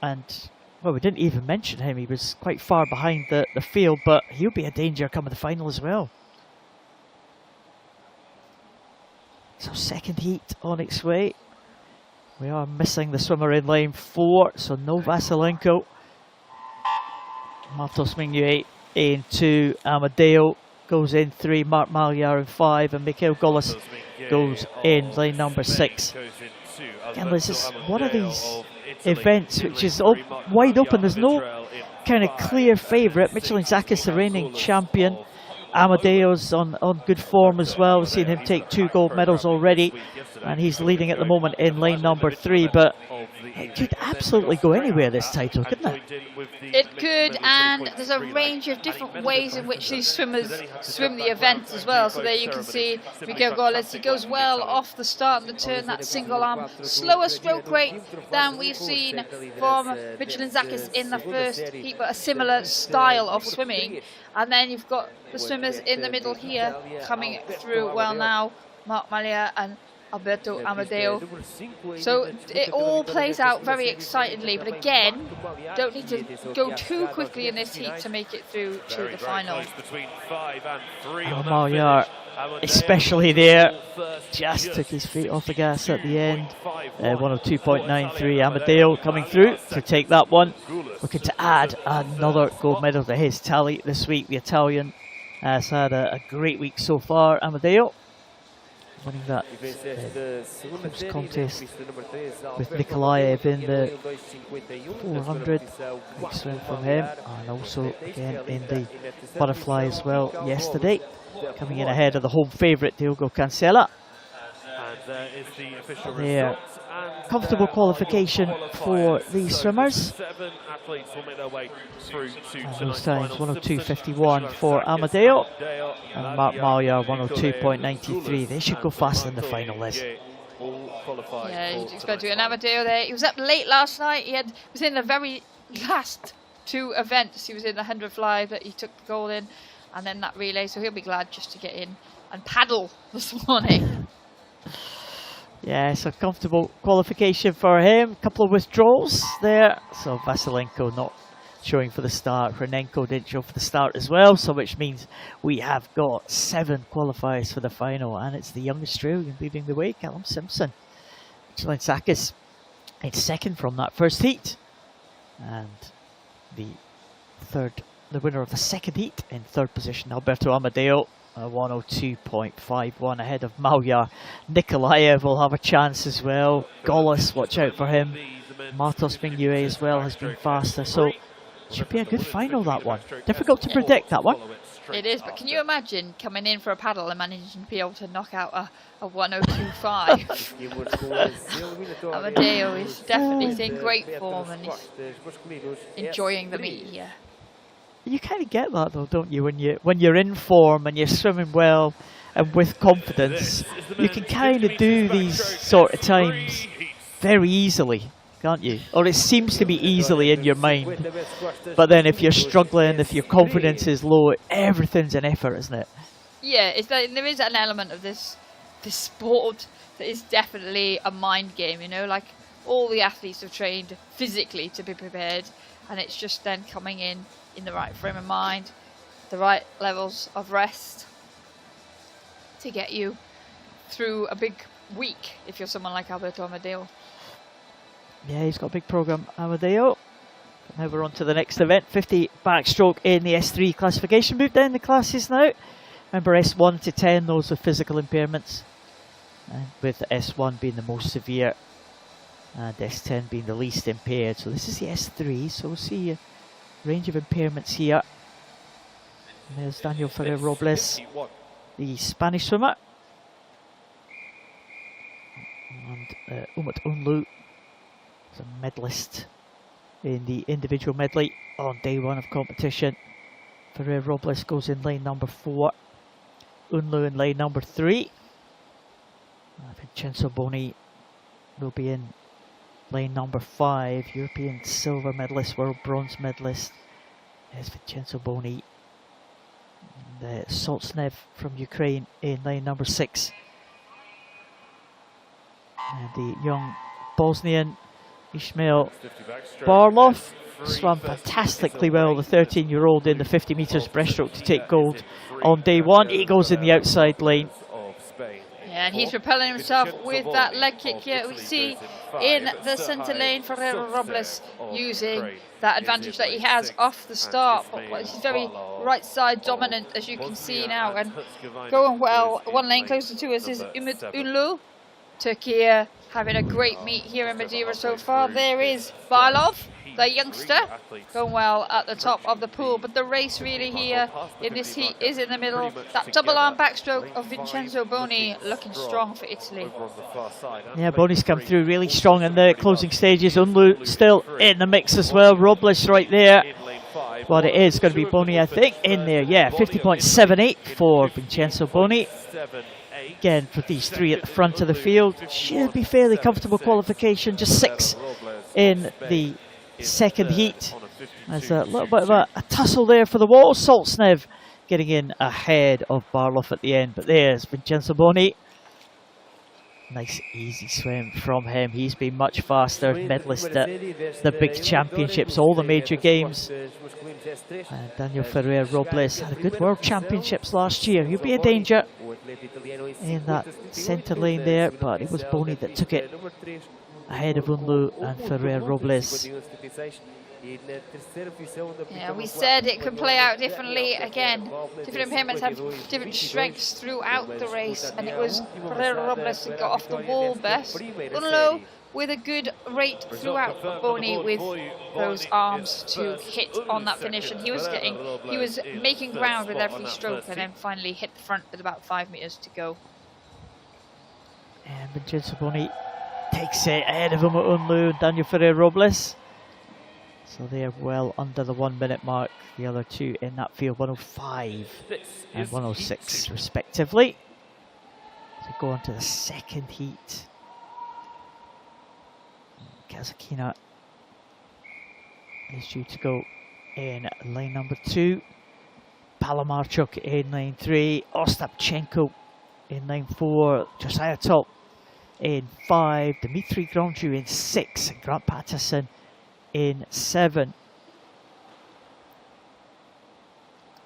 And, well, we didn't even mention him. He was quite far behind the field, but he'll be a danger coming to the final as well. So second heat on its way. We are missing the swimmer in lane 4, so no Vasilenko. Martos Mignolet in 2, Amadeo goes in 3, Mark Malyar in 5, and Mikhail Golis goes in lane number 6. Again, this is one of these events which is all wide open. There's no kind of clear favourite. Michelin-Zakis, the reigning champion. Amadeo's on good form as well. We've seen him take 2 gold medals already, and he's leading at the moment in lane number 3, but it could absolutely go anywhere, this title, couldn't it? It could, and there's a range of different ways in which these swimmers swim the event as well. So there you can see Mikhail Golis, he goes well off the start and the turn, that single arm, slower stroke rate than we've seen from Michelin-Zakis in the first heat, but a similar style of swimming. And then you've got the swimmers in the middle here coming through well now, Mark Malyar and Alberto Amadeo. So it all plays out very excitedly, but again, don't need to go too quickly in this heat to make it through to the final. Malyar, especially there, just took his feet off the gas at the end. 102.93, Amadeo coming through to take that one. Looking to add another gold medal to his tally this week. The Italian has had a great week so far, Amadeo. Winning that close contest with Nikolaev in the 400. Big swim from him, and also again in the butterfly as well yesterday. Coming in ahead of the home favourite Diogo Cancela. There, comfortable qualification for these swimmers. And those times 102.51 for Amadeo and Mark Malyar 102.93. They should go faster in the final, Liz. Yeah, you'd expect to. And Amadeo there, he was up late last night. He was in the very last 2 events. He was in the 100 fly that he took the gold in, and then that relay. So he'll be glad just to get in and paddle this morning. Yeah, so comfortable qualification for him. A couple of withdrawals there. So Vasilenko not showing for the start. Renenko didn't show for the start as well, so which means we have got 7 qualifiers for the final, and it's the young Australian leading the way, Callum Simpson. Sakis in second from that first heat, and the winner of the second heat in third position, Alberto Amadeo, 102.51 ahead of Malya. Nikolaev will have a chance as well. Golis, watch out for him. Martos Mingue as well has been faster, so should be a good final, that one. Difficult to predict, that one. It is, but can you imagine coming in for a paddle and managing to be able to knock out a 102.5? Amadeo is definitely in great form and he's enjoying the meet here. You kind of get that though, don't you? When you're in form and you're swimming well and with confidence, you can kind of do these sort of times very easily, can't you? Or it seems to be easily in your mind. But then if you're struggling, if your confidence is low, everything's an effort, isn't it? Yeah, it's like, there is an element of this sport that is definitely a mind game, you know, like all the athletes have trained physically to be prepared, and it's just then coming in the right frame of mind, the right levels of rest to get you through a big week if you're someone like Alberto Amadeo. Yeah, he's got a big programme, Amadeo. Now we're on to the next event, 50 backstroke in the S3 classification. Move down the classes now. Remember S1 to 10, those with physical impairments, and with S1 being the most severe and S10 being the least impaired. So this is the S3, so we'll see a range of impairments here. And there's Daniel Ferrer Robles, the Spanish swimmer, and Umut Unlu, a medalist in the individual medley on day 1 of competition. Ferrer Robles goes in lane number 4, Unlu in lane number 3. Vincenzo Boni will be in lane number 5, European silver medalist, world bronze medalist. There's Vincenzo Boni. And Soltsnev from Ukraine in lane number 6. And the young Bosnian Ismail Barlov swam fantastically well, the 13-year-old in the 50 metres breaststroke to take gold on day 1. He goes in the outside lane. Yeah, and he's propelling himself with that leg kick here. We see in the centre lane Ferrer Robles using that advantage that he has off the start. But he's very right side dominant, as you can see now, and going well. One lane closer to us is Umut Unlu. Turkey having a great meet here in Madeira so far. There is Barlov, the youngster, going well at the top of the pool, but the race really here in this heat is in the middle. That double arm backstroke of Vincenzo Boni looking strong for Italy. Yeah, Boni's come through really strong in the closing stages. Unlu still in the mix as well. Robles right there. But it is going to be Boni, I think, in there. Yeah, 50.78 for Vincenzo Boni. Again, for these 3 at the front of the field, should be fairly comfortable qualification. Just 6 in the second heat. There's a little bit of a tussle there for the wall. Soltsnev getting in ahead of Barlov at the end, but there's Vincenzo Boni. Nice easy swim from him. He's been much faster, medalist at the big championships, all the major games. And Daniel Ferrer Robles had a good world championships last year. He'll be a danger in that centre lane there, but it was Boni that took it ahead of Unlu and Ferrer Robles. Yeah, we said it could play out differently. Again, different impairments have different strengths throughout the race, and it was Ferrer Robles that got off the wall best. Unlu with a good rate throughout, but Boni with those arms to hit on that finish, and he was making ground with every stroke, and then finally hit the front with about 5 meters to go. And Vincenzo Boni takes it ahead of Unlu and Daniel Ferrer Robles. So they're well under the 1 minute mark. The other 2 in that field, 105 and 106 respectively. So go on to the second heat. Kazakina is due to go in lane number 2. Palamarchuk in lane 3. Ostapchenko in lane 4. Josiah Top in 5. Dmitry Grandju in 6. And Grant Patterson in 7.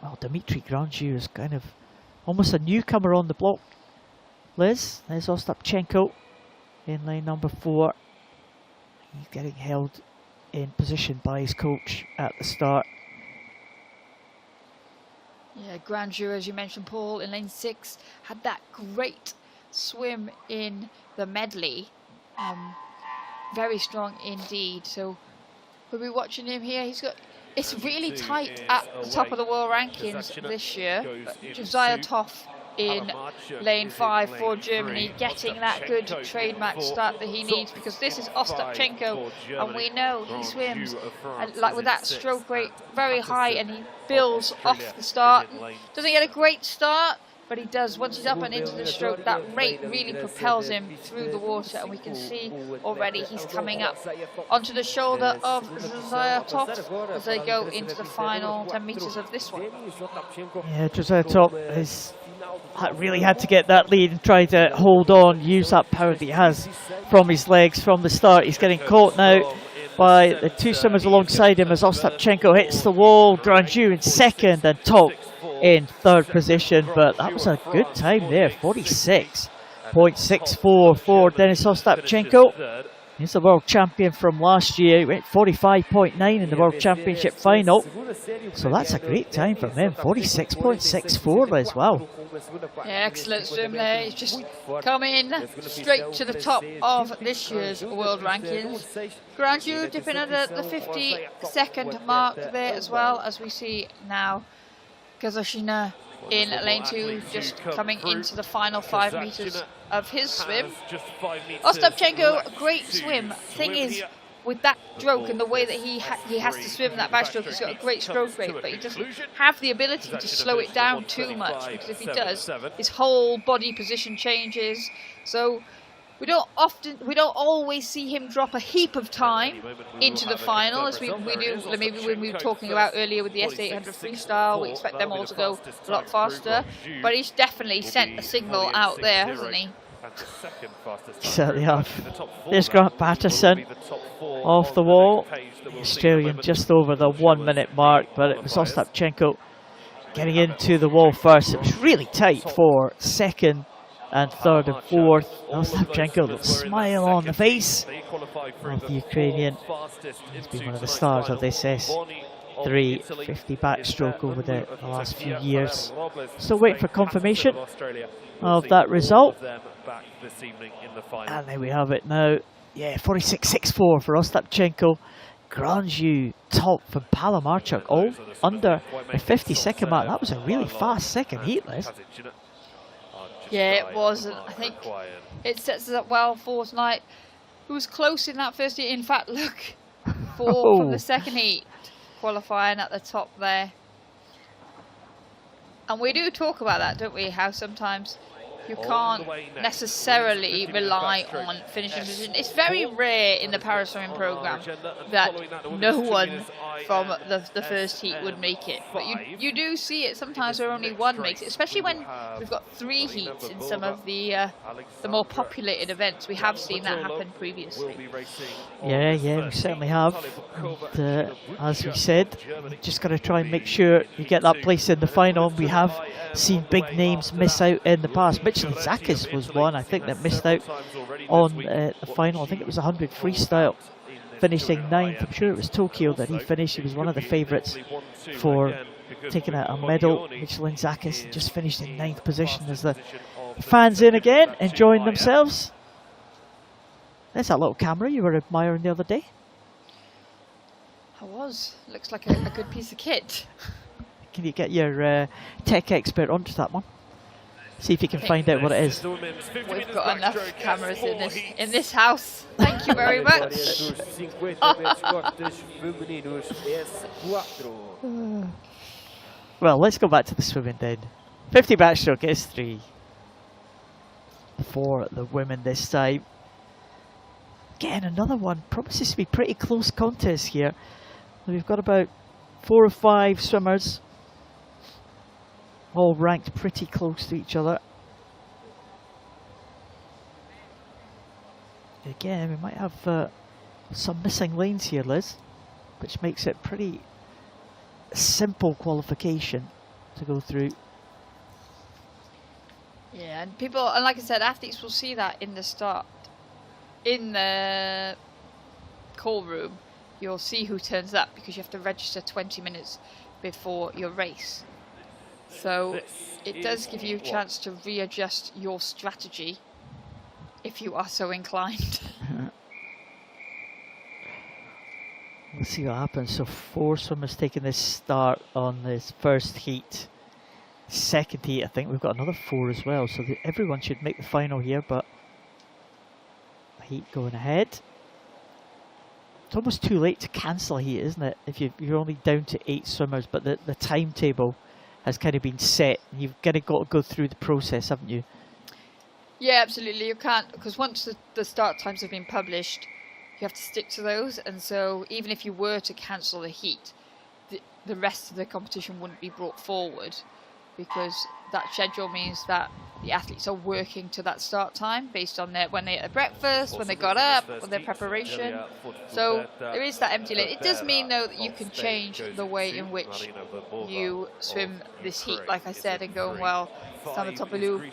Well, Dimitri Grandjew is kind of almost a newcomer on the block. Liz, there's Ostapchenko in lane number 4. He's getting held in position by his coach at the start. Yeah, Grandjew, as you mentioned, Paul, in lane 6, had that great swim in the medley. Very strong indeed. So we'll be watching him here. It's really tight at the top of the world rankings this year. Josiah Toff in lane 5 for Germany, getting that good trademark start that he needs, because this is Ostapchenko, and we know he swims like with that stroke rate very high, and he builds off the start. Doesn't get a great start, but he does. Once he's up and into the stroke, that rate really propels him through the water, and we can see already he's coming up onto the shoulder of Josiah Toff as they go into the final 10 meters of this one. Yeah, Josiah Toff really had to get that lead and try to hold on, use that power that he has from his legs from the start. He's getting caught now by the 2 swimmers alongside him as Ostapchenko hits the wall. Grandjew in 2nd and Toff in 3rd position, but that was a good time there, 46.64 for Denis Ostapchenko. He's the world champion from last year. He went 45.9 in the World Championship final. So that's a great time from him. 46.64 as well. Yeah, excellent swim there. He's just coming straight to the top of this year's world rankings. Grandjew dipping under the 52nd mark there as well, as we see now. Kazushina in lane 2, just coming into the final 5 meters of his swim. Ostapchenko, great swim. Thing is, with that stroke and the way that he has to swim that backstroke, he's got a great stroke rate, but he doesn't have the ability to slow it down too much, because if he does, his whole body position changes. So we don't always see him drop a heap of time into the final, as we do maybe when we were talking about earlier with the S800 freestyle. We expect them all to go a lot faster, but he's definitely sent a signal out there, hasn't he? Certainly have. There's Grant Patterson off the wall. The Australian just over the 1 minute mark, but it was Ostapchenko getting into the wall first. It was really tight for 2nd and 3rd and 4th. Ostapchenko, little smile on the face of the Ukrainian. He's been one of the stars of this S3 50 backstroke over the last few years. Still waiting for confirmation of that result. And there we have it now. Yeah, 46.64 for Ostapchenko. Grandjew, Toff and Palamarchuk all under the 50-second mark. That was a really fast second heat, Liz. Yeah, it was. I think it sets us up well for tonight. It was close in that first heat. In fact, look, from the second heat, qualifying at the top there. And we do talk about that, don't we? How sometimes you can't necessarily rely on finishing position. It's very rare in the Paraswimming program that no one from the first heat would make it, but you do see it sometimes where only one makes it, especially when we've got 3 heats in some of the more populated events. We have seen that happen previously. Yeah, we certainly have. And, as we said, you just got to try and make sure you get that place in the final. We have seen big names miss out in the past. Mitchell Zakis was one, I think, that missed out on the final. I think it was 100 freestyle, finishing 9th. I'm sure it was Tokyo that he finished. He was one of the favourites for taking a medal. Mitchell Zakis just finished in 9th position as the fans in again, enjoying themselves. There's that little camera you were admiring the other day. I was. Looks like a good piece of kit. Can you get your tech expert onto that one? See if you can find out what it is. We've got enough cameras in this house. Thank you very much. Well, let's go back to the swimming then. 50 backstroke S3 for the women this time. Again, another one. Promises to be pretty close contest here. We've got about 4 or 5 swimmers, all ranked pretty close to each other. Again, we might have some missing lanes here, Liz, which makes it pretty simple qualification. to go through. Yeah, and people, and like I said, athletes will see that in the start, in the call room. You'll see who turns up because you have to register 20 minutes before your race. So it does give you a chance to readjust your strategy if you are so inclined. Let's see what happens. So 4 swimmers taking this start on this first heat. Second heat, I think we've got another 4 as well. So everyone should make the final here, but a heat going ahead. It's almost too late to cancel a heat, isn't it? If you're only down to 8 swimmers, but the timetable has kind of been set. You've kind of got to go through the process, haven't you? Yeah, absolutely. You can't, because once the start times have been published, you have to stick to those. And so even if you were to cancel the heat, the rest of the competition wouldn't be brought forward, because that schedule means that the athletes are working to that start time based on when they ate their breakfast, when they got up, on their preparation. So there is that empty lane. It does mean, though, that you can change the way in which you swim this heat, like I said, and going well. Stamatopoulos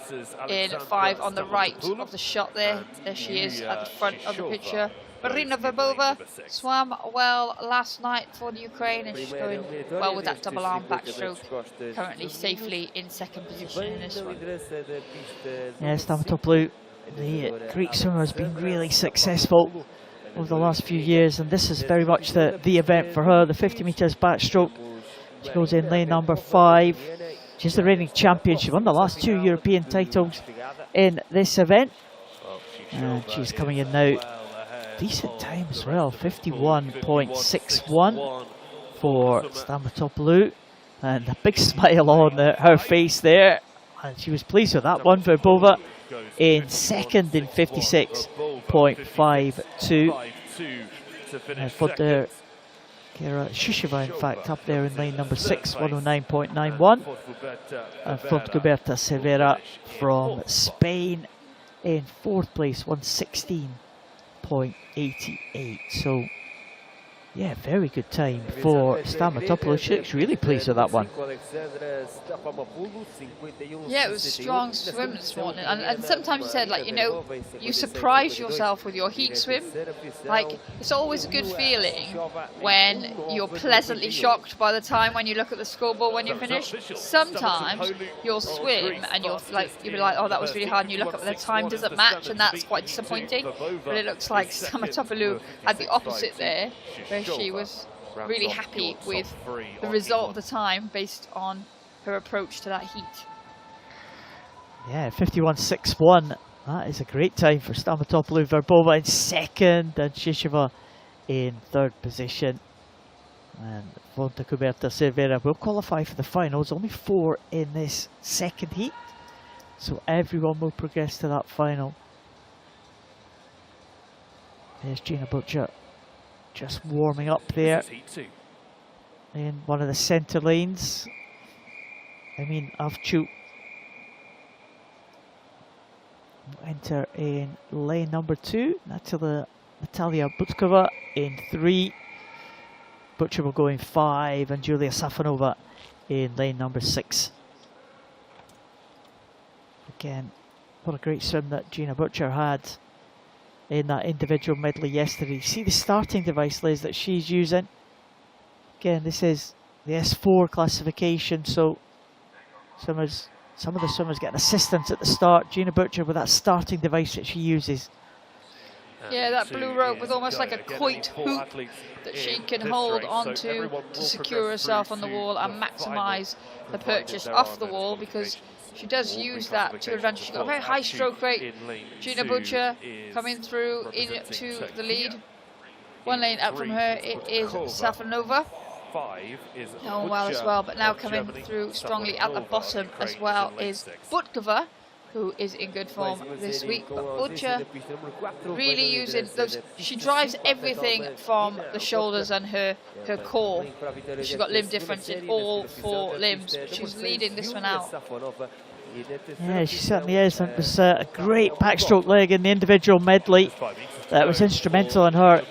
in 5 on the right of the shot there. There she is at the front of the picture. Marina Verbova swam well last night for the Ukraine, and she's going well with that double arm backstroke, currently safely in 2nd position in this one. Yeah, Stamatopoulos, the Greek swimmer, has been really successful over the last few years, and this is very much the event for her, the 50 metres backstroke. She goes in lane number 5. She's the reigning champion. She won the last 2 European titles in this event, and she's coming in now. Decent time as well, 51.61 for Stamatopoulos, and a big smile on her face there, and she was pleased with that one. Verbova in 2nd in 56.52. Shisheva, in fact, up there in lane number 6, 109.91. And Fontcuberta Cervera from Spain in 4th place, 116.88. So, yeah, very good time for Stamatopoulos. She looks really pleased with that one. Yeah, it was a strong swim this morning. And sometimes you said, like, you know, you surprise yourself with your heat swim. Like, it's always a good feeling when you're pleasantly shocked by the time when you look at the scoreboard when you finish. Sometimes you'll swim and you'll be like, oh, that was really hard, and you look up and the time doesn't match, and that's quite disappointing. But it looks like Stamatopoulos had the opposite there, where she was really happy with the result of the time based on her approach to that heat. Yeah, 51.61. That is a great time for Stamatopoulos. Verbova in 2nd, and Shisheva in 3rd position. And Fontcuberta Cervera will qualify for the finals. Only 4 in this 2nd heat, so everyone will progress to that final. There's Gina Butcher just warming up there in one of the centre lanes. I mean, Avchuk enter in lane number 2. Natalia Butkova in 3. Butcher will go in 5, and Julia Safonova in lane number 6. Again, what a great swim that Gina Butcher had in that individual medley yesterday. See the starting device, Liz, that she's using. Again, this is the S4 classification, so some of the swimmers get assistance at the start. Gina Butcher with that starting device that she uses. Yeah, that blue rope with almost like a quoit hoop that she can hold onto to secure herself on the wall and maximise the purchase off the wall, because she does use that to advantage. She's got a very high stroke rate. Gina Butcher coming through into the lead. 1 lane up from her, it is Safonova. Going well as well, but now coming through strongly at the bottom as well is Butkova, who is in good form this week. But Butcher really using those, she drives everything from the shoulders and her core. She's got limb difference in all 4 limbs. She's leading this one out. Yeah, she certainly is. It was a great backstroke leg in the individual medley that was instrumental in her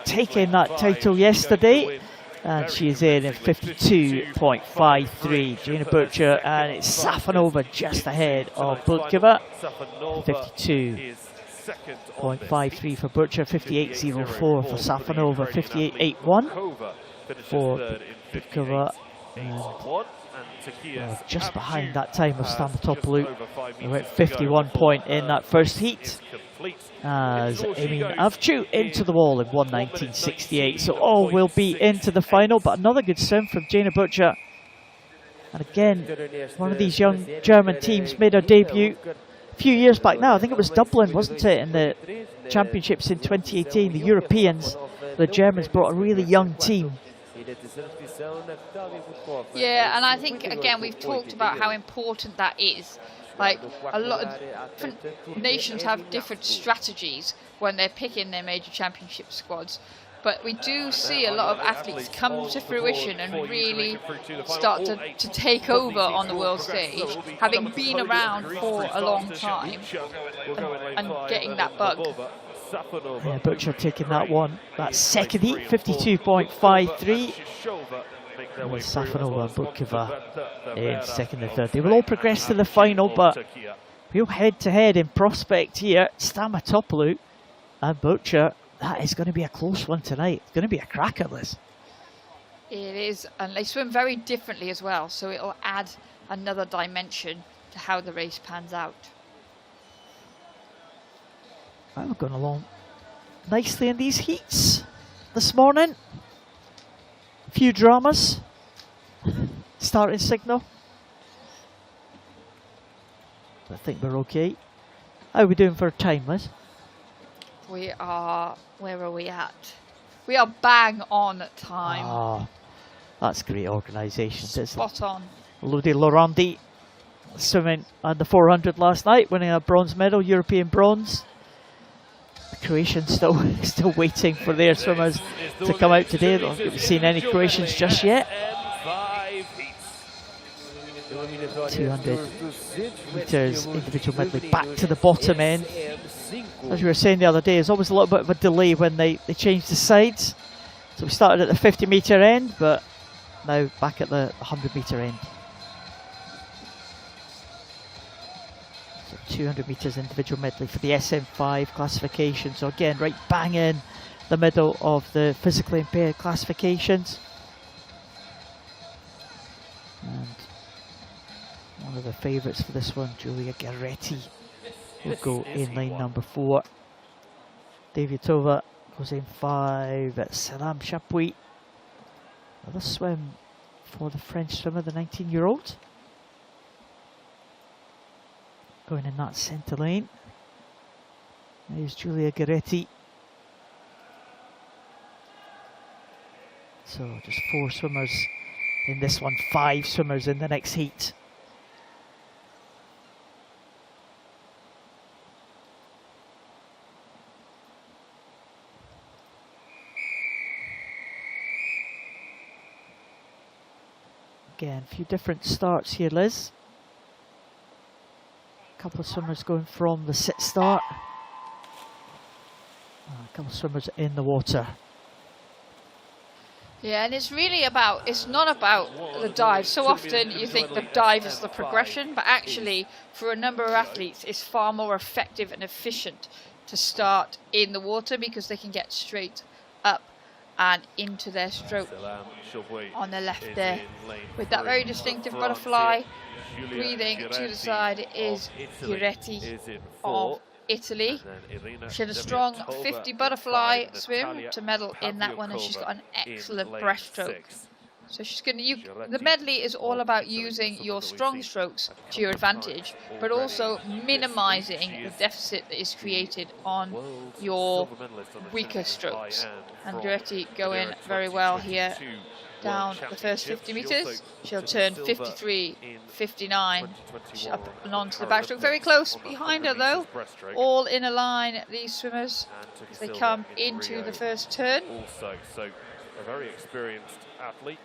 taking that title yesterday. And she is in 52.53. Gina Butcher, and it's Safanova just ahead of Budkova. 52.53 for Butcher, 58.04 for Safanova, 58.81 for Budkova. Just behind that time of Stamatopoulos. They went 51 point in that first heat. As Emin Avcu into the wall in 1:19.68. So all will be into the final, but another good swim from Gina Butcher. And again, one of these young German teams made her debut a few years back now. I think it was Dublin, wasn't it, in the championships in 2018, the Europeans. The Germans brought a really young team. Yeah, and I think, again, we've talked about how important that is. Like, a lot of different nations have different strategies when they're picking their major championship squads. But we do see a lot of athletes come to fruition and really start to take over on the world stage, having been around for a long time and getting that bug. Yeah, Butcher taking that one. That second heat, 52.53. With Safanova and Budkova in second and third. They will all progress to the final, but real head-to-head in prospect here. Stamatopoulos and Butcher. That is going to be a close one tonight. It's going to be a cracker, Liz. It is, and they swim very differently as well, so it'll add another dimension to how the race pans out. Well, we're going along nicely in these heats this morning. A few dramas. Starting signal. I think we're okay. How are we doing for time, Liz? We are, where are we at? We are bang on time. Oh, that's great organisation. Spot on. Lodi Lorandi swimming on the 400 last night, winning a bronze medal, European bronze. The Croatians still waiting for their swimmers to come out today. I don't think we've seen any Croatians just yet. 200 metres individual medley back to the bottom end. As we were saying the other day, there's always a little bit of a delay when they change the sides. So we started at the 50 metre end, but now back at the 100 metre end. So 200 metres individual medley for the SM5 classification. So again, right bang in the middle of the physically impaired classifications. And one of the favourites for this one, Julia Garetti, will go in line number 4. Daviatova goes in 5 at Salam Chapuis. Another swim for the French swimmer, the 19-year-old. Going in that centre lane. There's Julia Garetti. So just 4 swimmers in this one, 5 swimmers in the next heat. Again, a few different starts here, Liz. A couple of swimmers going from the sit start. A couple of swimmers in the water. Yeah, and it's really about, it's not about the dive. So often you think the dive is the progression, but actually for a number of athletes it's far more effective and efficient to start in the water because they can get straight up and into their stroke on the left there. With that very distinctive butterfly, breathing to the side is Garetti of Italy. She had a strong 50 butterfly swim to medal in that one, and she's got an excellent breaststroke. So she's going to. The medley is all about using your strong strokes to your advantage, but also minimising the deficit that is created on your weaker strokes. And Garetti going very well here down the first 50 metres. She'll turn 53, 59. She's up and onto the backstroke. Very close behind her though. All in a line, these swimmers, as they come into the first turn. Also, so a very experienced athlete.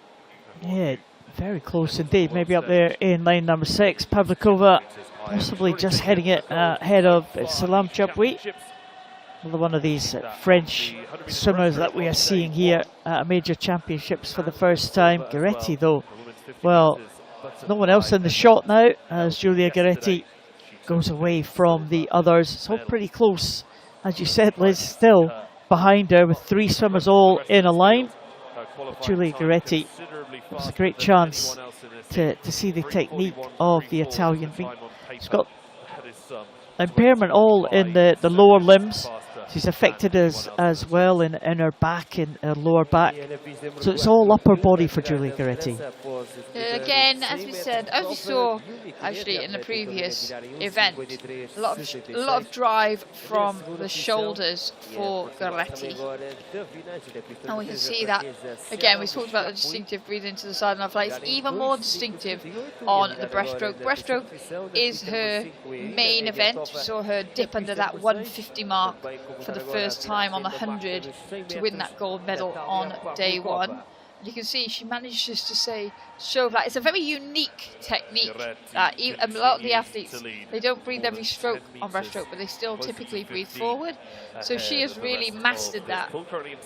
Yeah, very close indeed. Maybe up there in line number 6. Pavlikova possibly just heading it ahead of Salam Chapuis. Another one of these French swimmers that we are seeing here at major championships for the first time. Gueretti, though, well, no one else in the shot now as Giulia Gueretti goes away from the others. It's all pretty close, as you said, Liz, still behind her with 3 swimmers all in a line. Giulia Gueretti, it's a great chance to see the technique of the Italian. She's got impairment all in the lower limbs. She's affected as well in her back, in her lower back. So it's all upper body for Giulia Gueretti. Again, as we said, as we saw actually in the previous event, a lot of drive from the shoulders for Gueretti. And we can see that, again, we talked about the distinctive breathing to the side and flight. It's even more distinctive on the breaststroke. Breaststroke is her main event. We saw her dip under that 150 mark for the first time on the 100 to win that gold medal on day 1. You can see she manages to show that it's a very unique technique that a lot of the athletes, they don't breathe every stroke on breaststroke, but they still typically breathe forward. So she has really mastered that,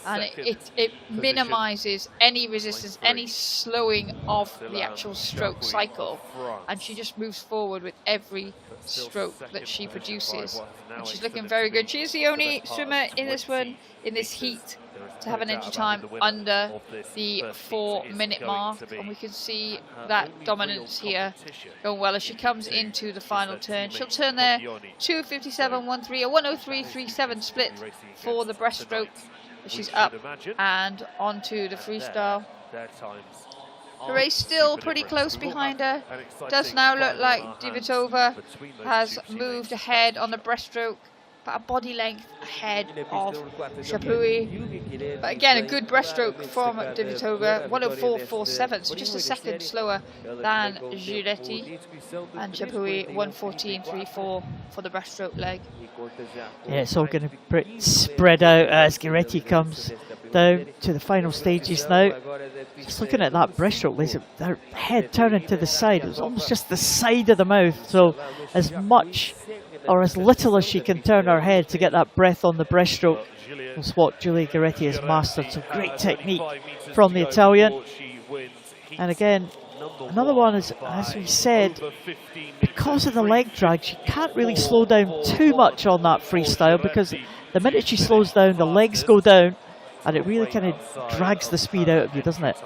and it minimises any resistance, any slowing of the actual stroke cycle, and she just moves forward with every stroke that she produces, and she's looking very good. She is the only swimmer in this one, in this heat, to have an entry time under the 4-minute mark, and we can see that dominance here going well as she comes into the final turn. She'll turn there 2:57.13, a 1:03.37 split for the breaststroke. She's up and onto the freestyle. The race still pretty close behind her. Does now look like Divitova has moved ahead on the breaststroke, about a body length ahead of Chapuis. But again, a good breaststroke from Divitova, 1:04.47, so just a second slower than Gueretti. And Chapuis 1:14.34 for the breaststroke leg. Yeah, it's all going to spread out as Gueretti comes down to the final stages now. Just looking at that breaststroke, Liz, her head turning to the side, it was almost just the side of the mouth, so as much or as little as she can turn her head to get that breath on the breaststroke was what Giulia Gueretti has mastered. So great technique from the Italian. And again, another one is, as we said, because of the leg drag, she can't really slow down too much on that freestyle, because the minute she slows down, the legs go down, and it really kind of drags the speed out of you, doesn't it?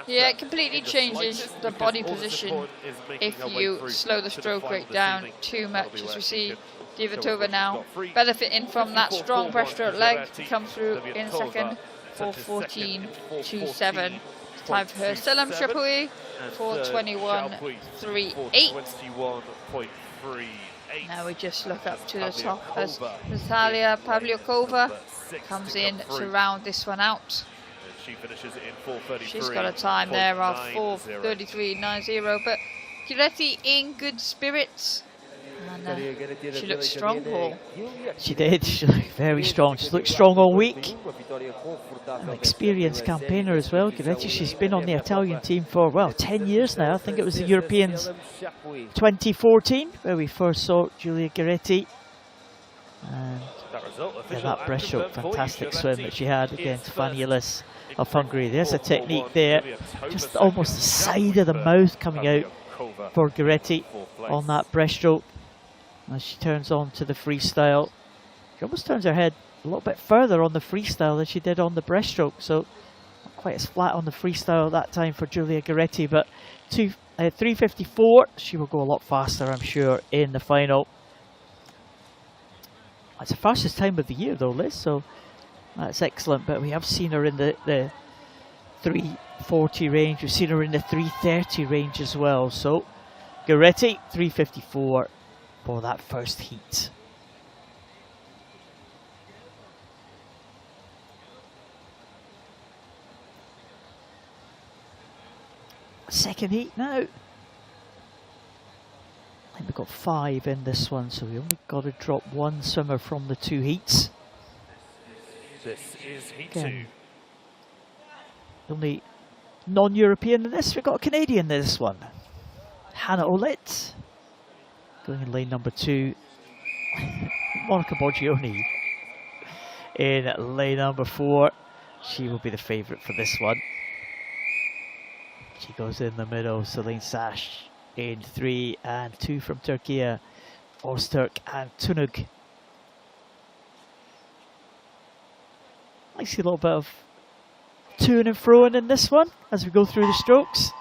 Yeah, it completely changes the body position if you slow the stroke rate down too much, as we see Divitova now benefiting from that strong breaststroke leg to come through in a second for 14.27. Time for her. Selim Chapuis for 21.38. Now we just look up to the top as Natalia Pavlyukova comes in to round this one out. She finishes in 4:33. She's got a time there of 4:33.90, but Gueretti in good spirits. And she looks strong, Paul. She did. She looked very strong. She's looked strong all week. An experienced campaigner as well. Gueretti, she's been on the Italian team for, well, 10 years now. I think it was the Europeans 2014 where we first saw Giulia Gueretti. And yeah, that breaststroke, fantastic swim that she had against Vanielis of Hungary. There's a technique there, just almost the side of the mouth coming out for Gueretti on that breaststroke. As she turns on to the freestyle, she almost turns her head a little bit further on the freestyle than she did on the breaststroke, so not quite as flat on the freestyle that time for Giulia Gueretti, but 3:54, she will go a lot faster, I'm sure, in the final. It's the fastest time of the year though, Liz, so that's excellent, but we have seen her in the 3:40 range, we've seen her in the 3:30 range as well, so Gueretti 3:54 for that first heat. Second heat now. I think we've got 5 in this one, so we only got to drop 1 swimmer from the 2 heats. This is heat Again, 2. only non-European in this. We've got a Canadian in this one. Hannah Olet going in lane number 2. Monica Borgioni in lane number 4. She will be the favourite for this one. She goes in the middle. Celine Sash in 3, and 2 from Turkey, Öztürk and Tunug. I see a little bit of to and froing in this one as we go through the strokes.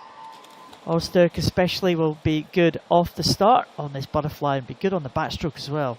Öztürk especially will be good off the start on this butterfly and be good on the backstroke as well.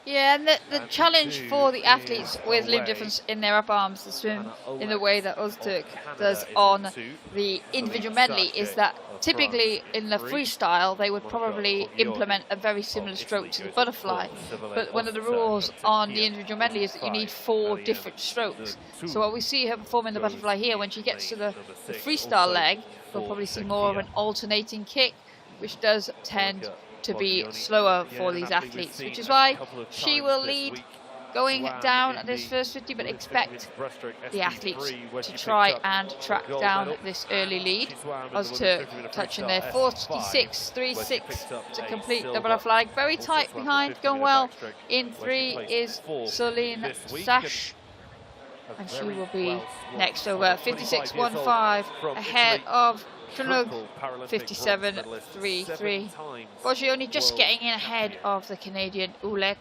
Yeah, and the challenge for the athletes with limb difference in their upper arms to swim in the way that Öztürk does on the individual medley is that typically in the freestyle they would probably implement a very similar stroke to the butterfly, but one of the rules on the individual medley is that you need 4 different strokes. So what we see her performing the butterfly here, when she gets to the freestyle leg, we'll probably see more of an alternating kick, which does tend to be slower for these athletes, which is why she will lead going down at this first 50, but expect the athletes to try and track down this early lead. Öztürk touching their 46.36 to complete the butterfly. Very tight behind, going well. In 3 is Celine Sash, and she will be next over. 56.15 ahead of Tunug, 57.33. Boggioni just getting in ahead of the Canadian Oulet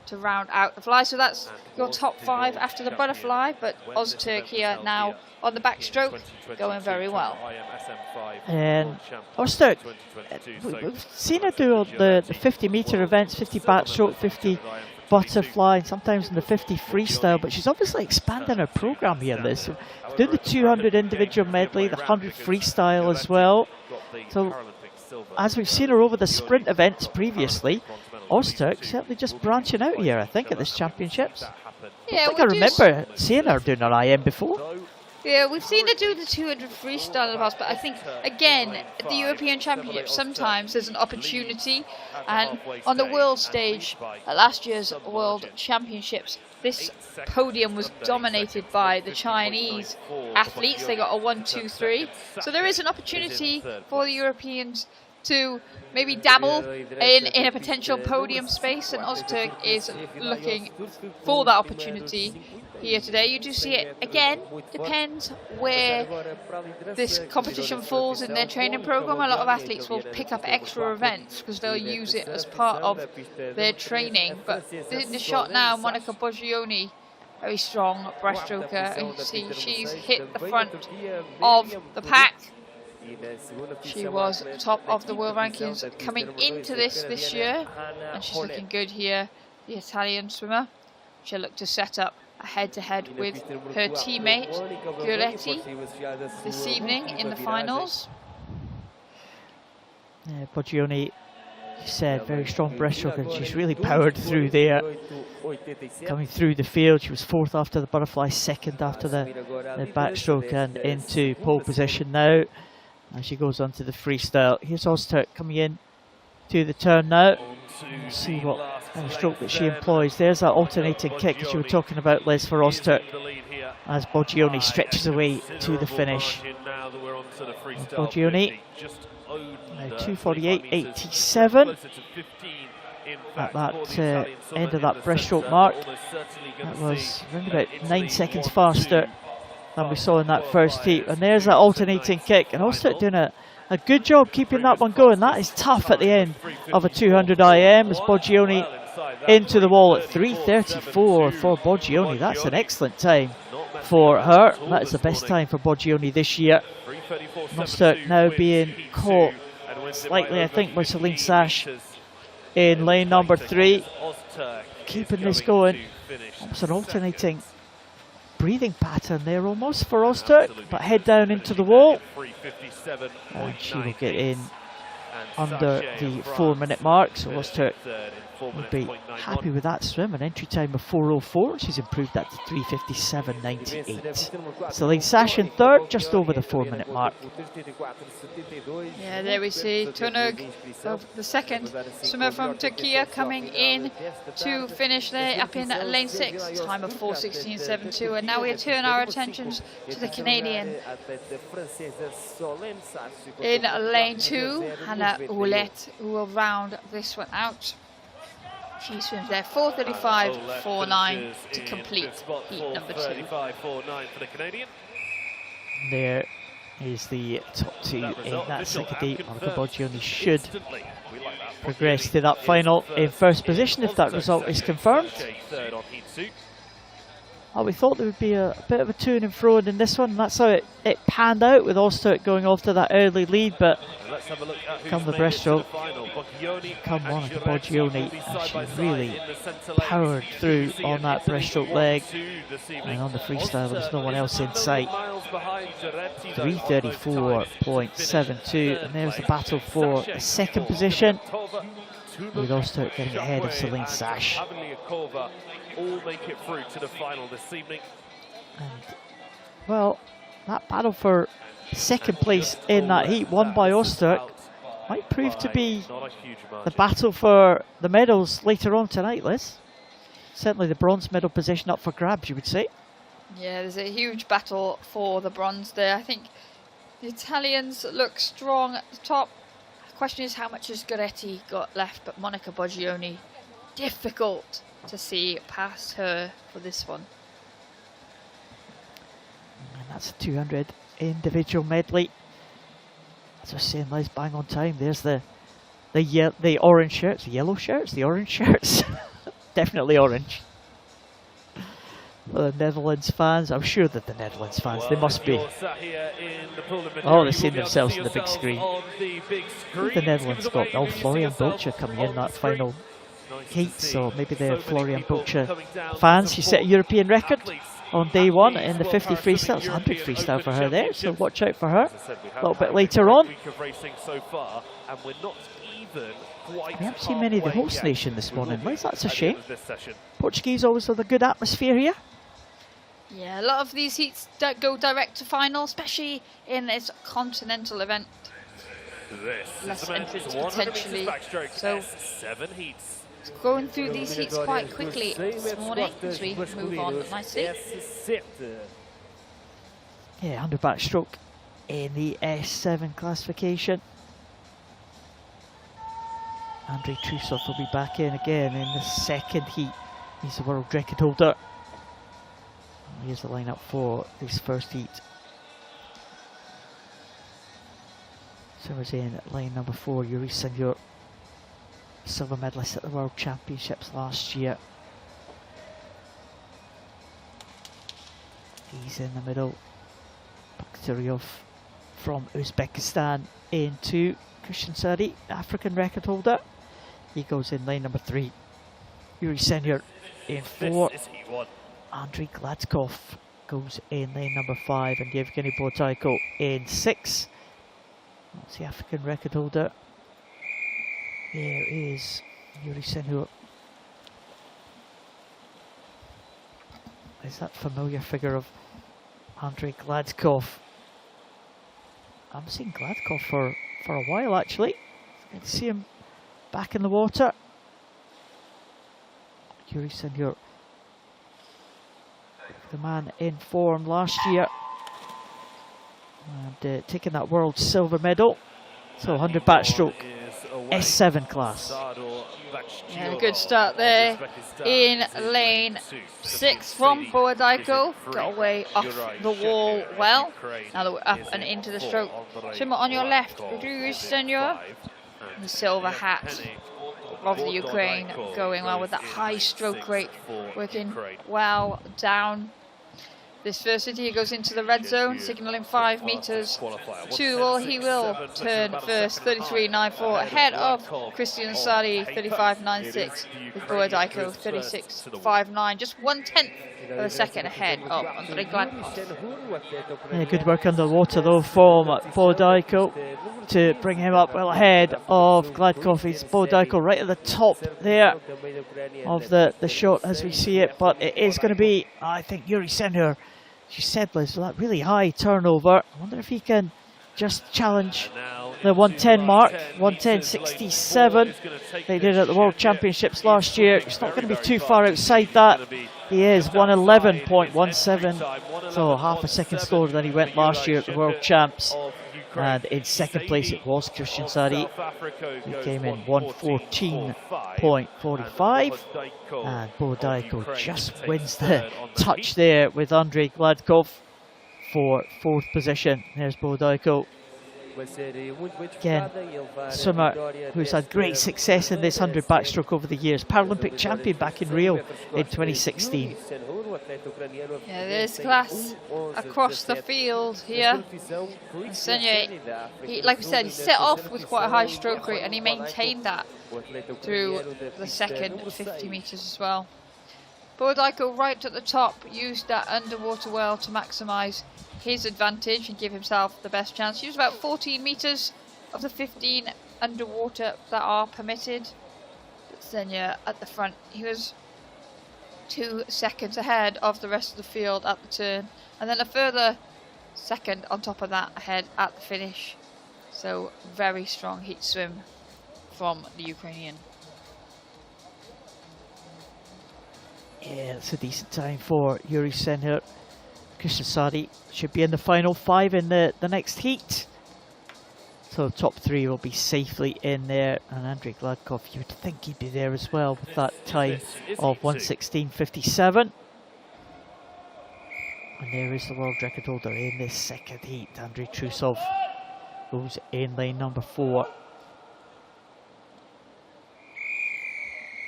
to round out the fly. So that's your top 5 after the butterfly, but Öztürk here now on the backstroke, going very well. And Öztürk, we've seen her do the 50-metre events, 50 backstroke, 50 butterfly, and sometimes in the 50 freestyle, but she's obviously expanding her program here. This doing the 200 individual medley, the 100 freestyle as well. So as we've seen her over the sprint events previously, Öztürk certainly just branching out here, I think, at this championships. Yeah, I think I remember seeing her doing an IM before. Yeah, we've seen her do the 200 freestyle in the past, but I think, again, at the European Championships, sometimes there's an opportunity, and on the world stage, at last year's World Championships, this podium was dominated by the Chinese athletes. They got a 1, 2, 3. So there is an opportunity for the Europeans to maybe dabble in a potential podium space, and Öztürk is looking for that opportunity here today. You do see it again, depends where this competition falls in their training program. A lot of athletes will pick up extra events because they'll use it as part of their training. But in the shot now, Monica Boggioni, very strong breaststroker, and you see she's hit the front of the pack. She was top of the world rankings coming into this year, and she's looking good here, the Italian swimmer. She'll look to set up a head-to-head with her teammate Guletti this evening in the finals. Boggioni, you said, very strong breaststroke, and she's really powered through there. Coming through the field, she was 4th after the butterfly, 2nd after the backstroke, and into pole position now. And she goes on to the freestyle. Here's Öztürk coming in to the turn now. Let's see what kind of stroke that she employs. There's that alternating kick that you were talking about, Liz, for Öztürk, as Boggioni stretches away to the finish. Boggioni, now 2:48.87 at that end of that breaststroke mark. That was around about 9 seconds faster than we saw in that first heat. And there's that alternating kick, and Öztürk doing a good job keeping that one going. That is tough at the end of a 200 IM, as Boggioni into the wall at 3:34 for Boggioni. That's an excellent time for her. That is the best time for Boggioni this year. Öztürk now being caught slightly, I think, by Celine Sash in lane number 3. Keeping this going. Almost an alternating breathing pattern there almost for Öztürk, but head down into the wall, and she will get in under the 4-minute mark. So Öztürk will be happy with that swim. An entry time of 4:04. She's improved that to 3:57.98. Celine Sash in 3rd, just over the 4-minute mark. Yeah, there we see Tunug, the 2nd swimmer from Turkey, coming in to finish there up in lane 6, time of 4:16.72. And now we turn our attentions to the Canadian in lane 2, Hannah Oulet, who will round this one out. She swims there 4:35.49 to complete heat number 2. 4:35.49 for the Canadian. There is the top 2 in that second heat. Monica Boggioni should progress to that final in first position if that result is confirmed. Oh, we thought there would be a bit of a to and fro in this one, and that's how it panned out, with Osterk going off to that early lead. But come the breaststroke, come Monica Boggioni, and she really powered through on that breaststroke leg. And on the freestyle, there's no one else in sight. 3:34.72, and there's the battle for the second position, with Osterk getting ahead of Celine Sash. All make it through to the final this evening. And, well, that battle for second place in that heat, won by Osterk, might prove to be the battle for the medals later on tonight, Liz. Certainly the bronze medal position up for grabs, you would say. Yeah, there's a huge battle for the bronze there. I think the Italians look strong at the top. The question is how much has Goretti got left, but Monica Boggioni, difficult to see past her for this one. And that's a 200 individual medley. As I was saying, Liz, bang on time. There's the orange shirts, the yellow shirts, the orange shirts. Definitely orange. The Netherlands fans, I'm sure that the Netherlands fans, they must be. Oh, they've seen themselves on the big screen. The Netherlands got Florian Bulcher coming in that final heat, so maybe they're Florian Bulcher fans. She set a European record on day 1 in the 50 freestyle. It's 100 freestyle for her there, so watch out for her a little bit later on. We haven't seen many of the host nation this morning, Liz. That's a shame. Portuguese always with a good atmosphere here. Yeah, a lot of these heats go direct to final, especially in this continental event. Less entrants potentially. So going through these heats quite quickly this morning as we move on nicely. Yeah, under backstroke in the S7 classification. Andrei Trusov will be back in again in the second heat. He's the world record holder. Here's the lineup for this first heat. Swimmers in at lane number 4, Yuri Senor, silver medalist at the World Championships last year. He's in the middle. Bakhtiryov from Uzbekistan into Christian Sadi, African record holder. He goes in lane number 3. Yuri Senor in 4. Andrei Gladkov goes in lane number 5, and Yevgeny Bortaiko in 6. That's the African record holder. There is Yuri Senor. Is that familiar figure of Andrei Gladkov? I'm seeing Gladkov for a while actually. I can see him back in the water. Yuri Senor, the man in form last year, and taking that world silver medal. So 100 backstroke S7 class. Yeah, a good start there in lane 6 from Bordaiko. Got away off the wall well. Now that we're up and into the stroke. Swimmer on your left, Yuri Senor, the silver hat of the Ukraine, going well with that high stroke rate, working well down. This first hit, he goes into the red zone, signalling 5 meters. 2, well, he will turn first, 33.94, ahead of Christian Sadi, 35.96, with Bordaiko, 36.59, just 1/10 of a second ahead of Andrei Gladkov. Yeah, good work underwater though from Bordaiko to bring him up well ahead of Gladkov. It's Bordaiko right at the top there of the shot as we see it, but it is going to be, I think, Yuri Senor. She said, Liz, that really high turnover. I wonder if he can just challenge the 110 mark, 110.67. They did at the World Championships last year. It's not going to be too far outside that. He is 111.17, so half a second slower than he went last year at the World Champs. And in second place it was Christian Sadi, who came in 114.88. 108.45. And Borodajko just wins the touch there with Andrei Gladkov for 4th position. There's Borodajko. Again, swimmer who's had great success in this 100 backstroke over the years. Paralympic champion back in Rio in 2016. Yeah, there's class across the field here. Senye, like we said, he set off with quite a high stroke rate and he maintained that through the second 50 metres as well. Borodajko right at the top used that underwater well to maximise his advantage and give himself the best chance. He was about 14 metres of the 15 underwater that are permitted. But Senye at the front, he was 2 seconds ahead of the rest of the field at the turn, and then a further second on top of that ahead at the finish. So very strong heat swim from the Ukrainian. Yeah, it's a decent time for Yuri Senher. Christian Sadi should be in the final 5 in the next heat. So top 3 will be safely in there. And Andrei Gladkov, you would think he'd be there as well with that time of 1:16.57. And there is the world record holder in this second heat. Andrei Trusov goes in lane number 4.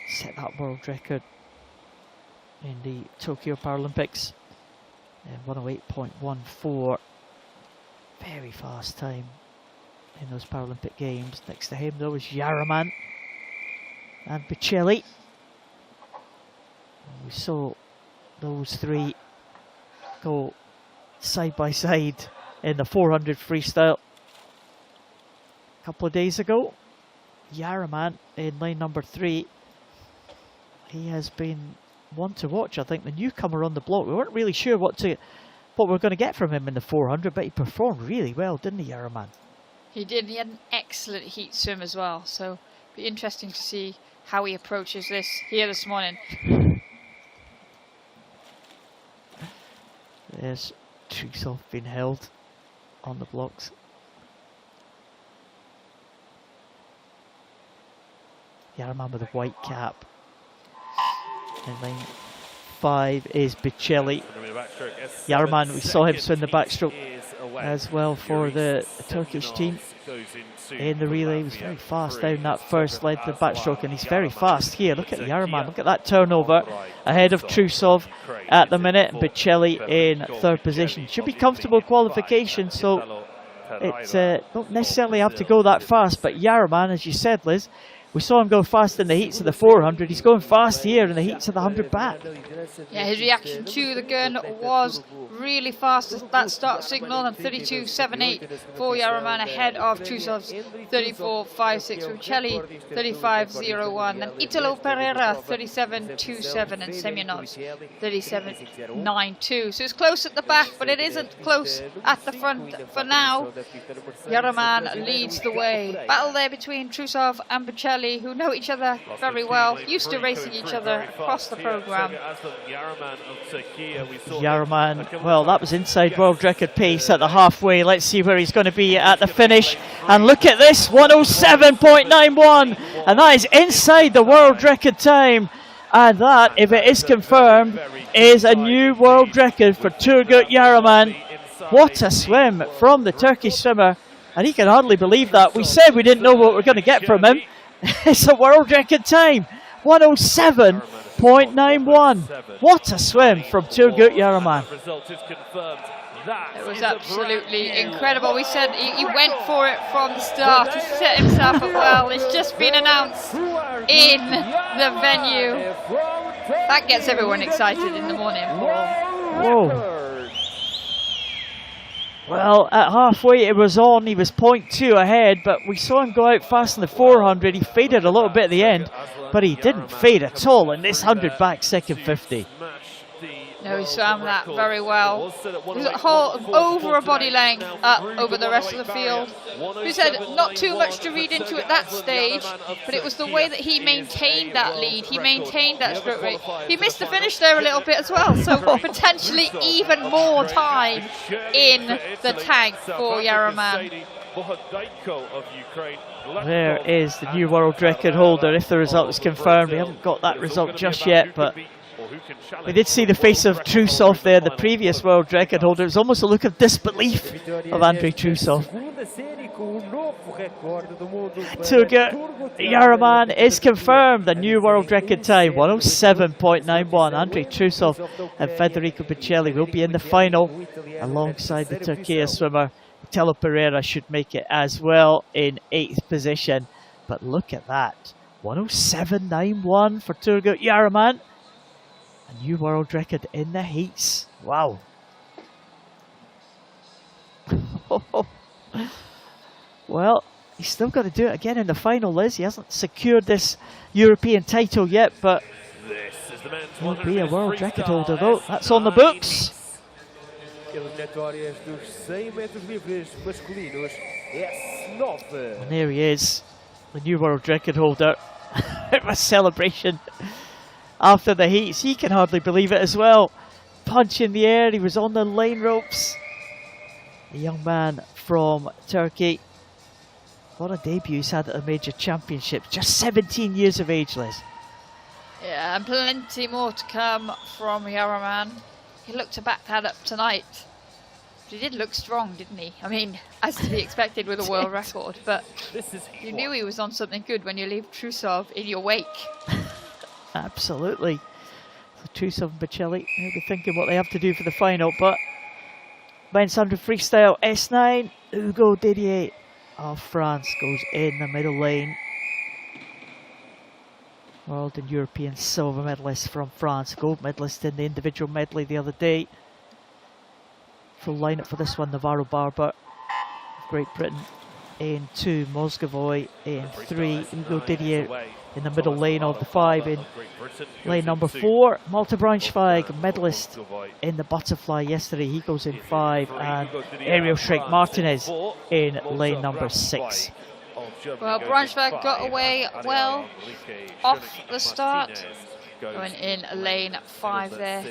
Set that world record in the Tokyo Paralympics. 108.14. Very fast time in those Paralympic Games. Next to him though is Yaraman and Bocelli. We saw those 3 go side by side in the 400 freestyle a couple of days ago. Yaraman in lane number 3. He has been one to watch, I think, the newcomer on the block. We weren't really sure what we're going to get from him in the 400, but he performed really well, didn't he, Yaraman? He did. He had an excellent heat swim as well, so it'll be interesting to see how he approaches this here this morning. There's Trusov being held on the blocks. Yaraman with a white cap. In lane 5 is Bocelli. Yaraman, we saw him swim the backstroke as well for the Turkish team in the relay. He was very fast down that first length of backstroke, and he's very fast here. Look at Yaraman, look at that turnover ahead of Trusov at the minute. Bocelli in 3rd position. Should be comfortable qualification, so it's don't necessarily have to go that fast, but Yaraman, as you said, Liz, we saw him go fast in the heats of the 400. He's going fast here in the heats of the 100 back. Yeah, his reaction to the gun was really fast. That start signal and 32.78 for Yaraman ahead of Trusov's 34.56, Bocelli 35.01, then Italo Pereira 37.27 and Semyonov's 37.92. So it's close at the back, but it isn't close at the front for now. Yaraman leads the way. Battle there between Trusov and Bocelli, who know each other very well, used to racing each other across the programme. Yaraman, well, that was inside world record pace at the halfway. Let's see where he's going to be at the finish. And look at this, 107.91, and that is inside the world record time. And that, if it is confirmed, is a new world record for Turgut Yaraman. What a swim from the Turkish swimmer, and he can hardly believe that. We said we didn't know what we're going to get from him. It's a world record time, 107.91. What a swim from Turgut Yaraman. It was absolutely incredible. We said he went for it from the start. He set himself up well. It's just been announced in the venue. That gets everyone excited in the morning. Whoa. Well, at halfway it was on. He was 0.2 ahead, but we saw him go out fast in the 400. He faded a little bit at the end, but he didn't fade at all in this 100 back second 50. No, he swam that very well. He was over a body length over the rest of the field. We said not too much to read into at that stage, but it was the way that he maintained that lead. He maintained that stroke rate. He missed the finish there a little bit as well, so potentially even more time in the tank for Yaraman. of Ukraine. There is the new world record holder, if the result is confirmed. We haven't got that result just yet, but we did see the face of Trusov there, the previous world record holder. It was almost a look of disbelief of Andrei Trusov. Turgut Yaraman is confirmed, the new world record time, 107.91. Andrei Trusov and Federico Biccelli will be in the final alongside the Turkey swimmer. Telo Pereira should make it as well in 8th position. But look at that, 107.91 for Turgut Yaraman. A new world record in the heats. Wow. Well, he's still got to do it again in the final, Liz. He hasn't secured this European title yet, but will be a world record holder though. That's on the books. And there he is, the new world record holder. A celebration after the heats. He can hardly believe it as well. Punch in the air, he was on the lane ropes. A young man from Turkey. What a debut he's had at the major championships. Just 17 years of age, Liz. Yeah, and plenty more to come from Yaraman. He looked to back that up tonight. But he did look strong, didn't he? I mean, as to be expected with a world record. But you knew he was on something good when you leave Trusov in your wake. Absolutely. So Trusov and Biccelli will be thinking what they have to do for the final. But men's 100 freestyle S9, Hugo Didier of France goes in the middle lane. World and European silver medalist from France, gold medalist in the individual medley the other day. Full lineup for this one: Navarro Barber, Great Britain in 2, Moscovoy in 3, Hugo Didier in the middle lane of the 5 in lane number 4. Malte Braunschweig, medalist in the butterfly yesterday, he goes in 5, and Ariel Schrenk Martinez in lane number 6. Well, Braunschweig got away well off the start, going in lane 5 there.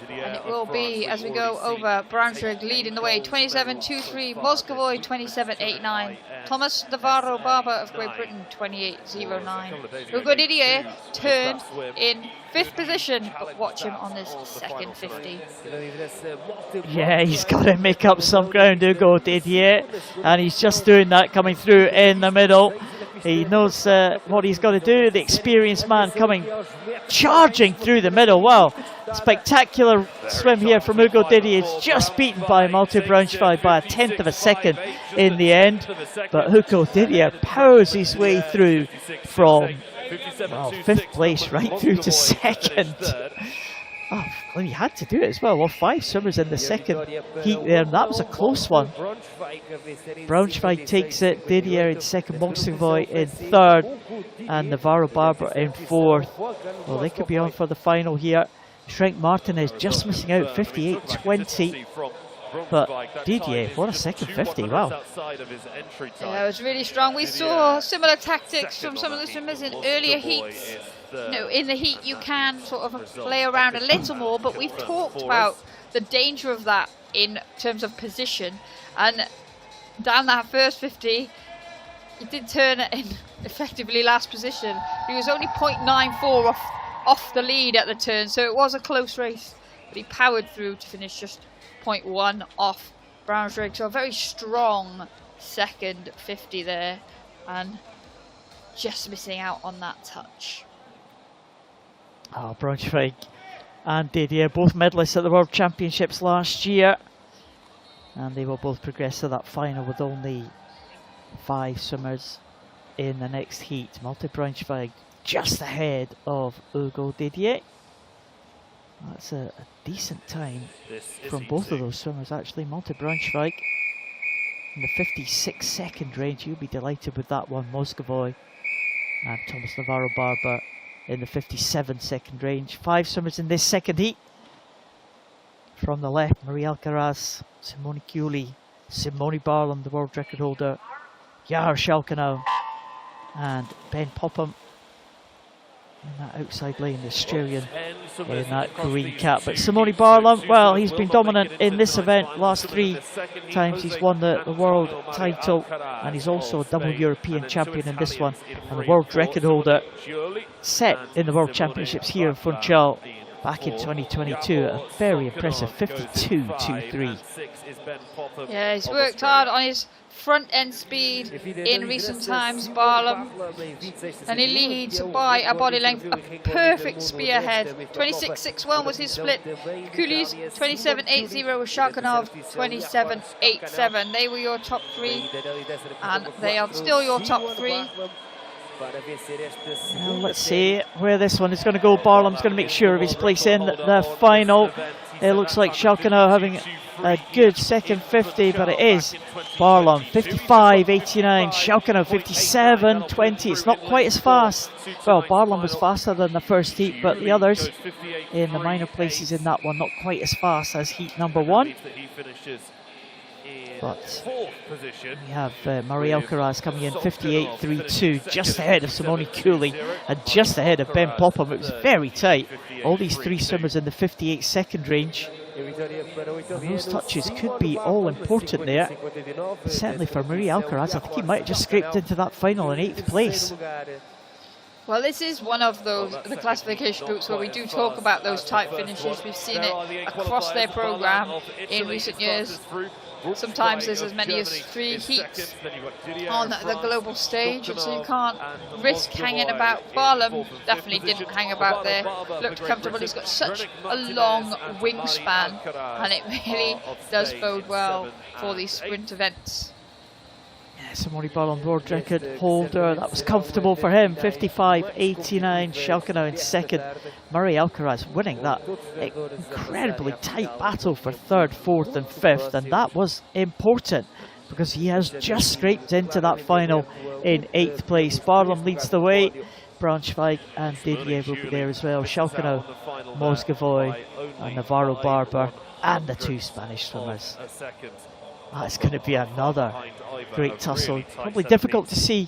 And it will be, as we go over, Braunschweig leading the way, 27.23, Moscovoy 27.89, Thomas Navarro Barber of Great Britain 28.09. Hugo Didier turned in 5th position, but watch him on this second 50. Yeah, he's got to make up some ground, Hugo Didier, and he's just doing that, coming through in the middle. He knows what he's got to do. The experienced man coming, charging through the middle. Wow, spectacular swim here from Hugo Didier. It's just beaten by Malte Braunschweig by a 1/10 of a second in the end. But Hugo Didier powers his way through from 5th place right through to 2nd. Oh, well, he had to do it as well. Well, 5 swimmers in the second heat there, and that was a close one. Braunschweig takes it, Didier in 2nd, Moscovoy in 3rd, and Navarro Barber in 4th. Well, they could be on for the final here. Schrenk Martinez just missing out, 58.20. But Didier, what a second 50, wow. Yeah, it was really strong. We saw similar tactics from some of the swimmers in earlier heats. You know, in the heat you can sort of play around a little more, but we've talked about the danger of that in terms of position. And down that first 50, he did turn it in effectively last position. He was only 0.94 off the lead at the turn, so it was a close race. But he powered through to finish just 0.1 off Braunschweig, so a very strong second 50 there, and just missing out on that touch. Oh, Braunschweig and Didier, both medalists at the World Championships last year, and they will both progress to that final with only 5 swimmers in the next heat. Malte Braunschweig just ahead of Hugo Didier. That's a decent time from both of those swimmers actually. Malte Braunschweig in the 56-second range, you'll be delighted with that one. Moscovoy and Thomas Navarro Barber in the 57-second range. 5 swimmers in this second heat. From the left, Marie Alcaraz, Simone Chiuli, Simone Barlam, the world record holder, Yahar Shalkanau, and Ben Popham. in that outside lane, the Australian in that green cap. But Simone Barlam, well, he's been dominant in this event. Last 3 times he's won the world title, and he's also a double European champion in this one, and the world record holder set in the World Championships here in Funchal back in 2022. A very impressive 52.23. Yeah, he's worked hard on his front end speed in recent times, Barlam, and he leads by a body length, a perfect spearhead. 26.61 was his split. Kulis 27.80 with Sharkanov 27.87. They were your top 3, and they are still your top 3. Well, let's see where this one is going to go. Barlam's going to make sure of his place in the final. It looks like Shalkanov having a good second 50, but it is Barlam 55.89, Shalkanov 57.20. It's not quite as fast. Well, Barlam was faster than the first heat, but the others in the minor places in that one not quite as fast as heat number 1. But we have Murray Alcaraz coming in 58.32, just ahead of Simone Cooley and just ahead of Ben Popham. It was very tight. All these 3 swimmers in the 58-second range. And those touches could be all important there. Certainly for Murray Alcaraz, I think he might have just scraped into that final in 8th place. Well, this is one of the classification groups where we do talk about those tight finishes. We've seen it across their program in recent years. Sometimes there's as many as 3 heats on the global stage, and so you can't risk hanging about. Barlam definitely didn't hang about there, looked comfortable. He's got such a long wingspan, and it really does bode well for these sprint events. Yeah, Simone Barlam, world record holder. That was comfortable for him. 55.89. Shalkanov in second. Murray Alcaraz winning that incredibly tight battle for 3rd, 4th and 5th, and that was important because he has just scraped into that final in 8th place. Barlam leads the way. Braunschweig and Didier will be there as well. Shalkanov, Moscovoy and Navarro Barber, and the 2 Spanish swimmers. That's going to be another great tussle. Probably difficult to see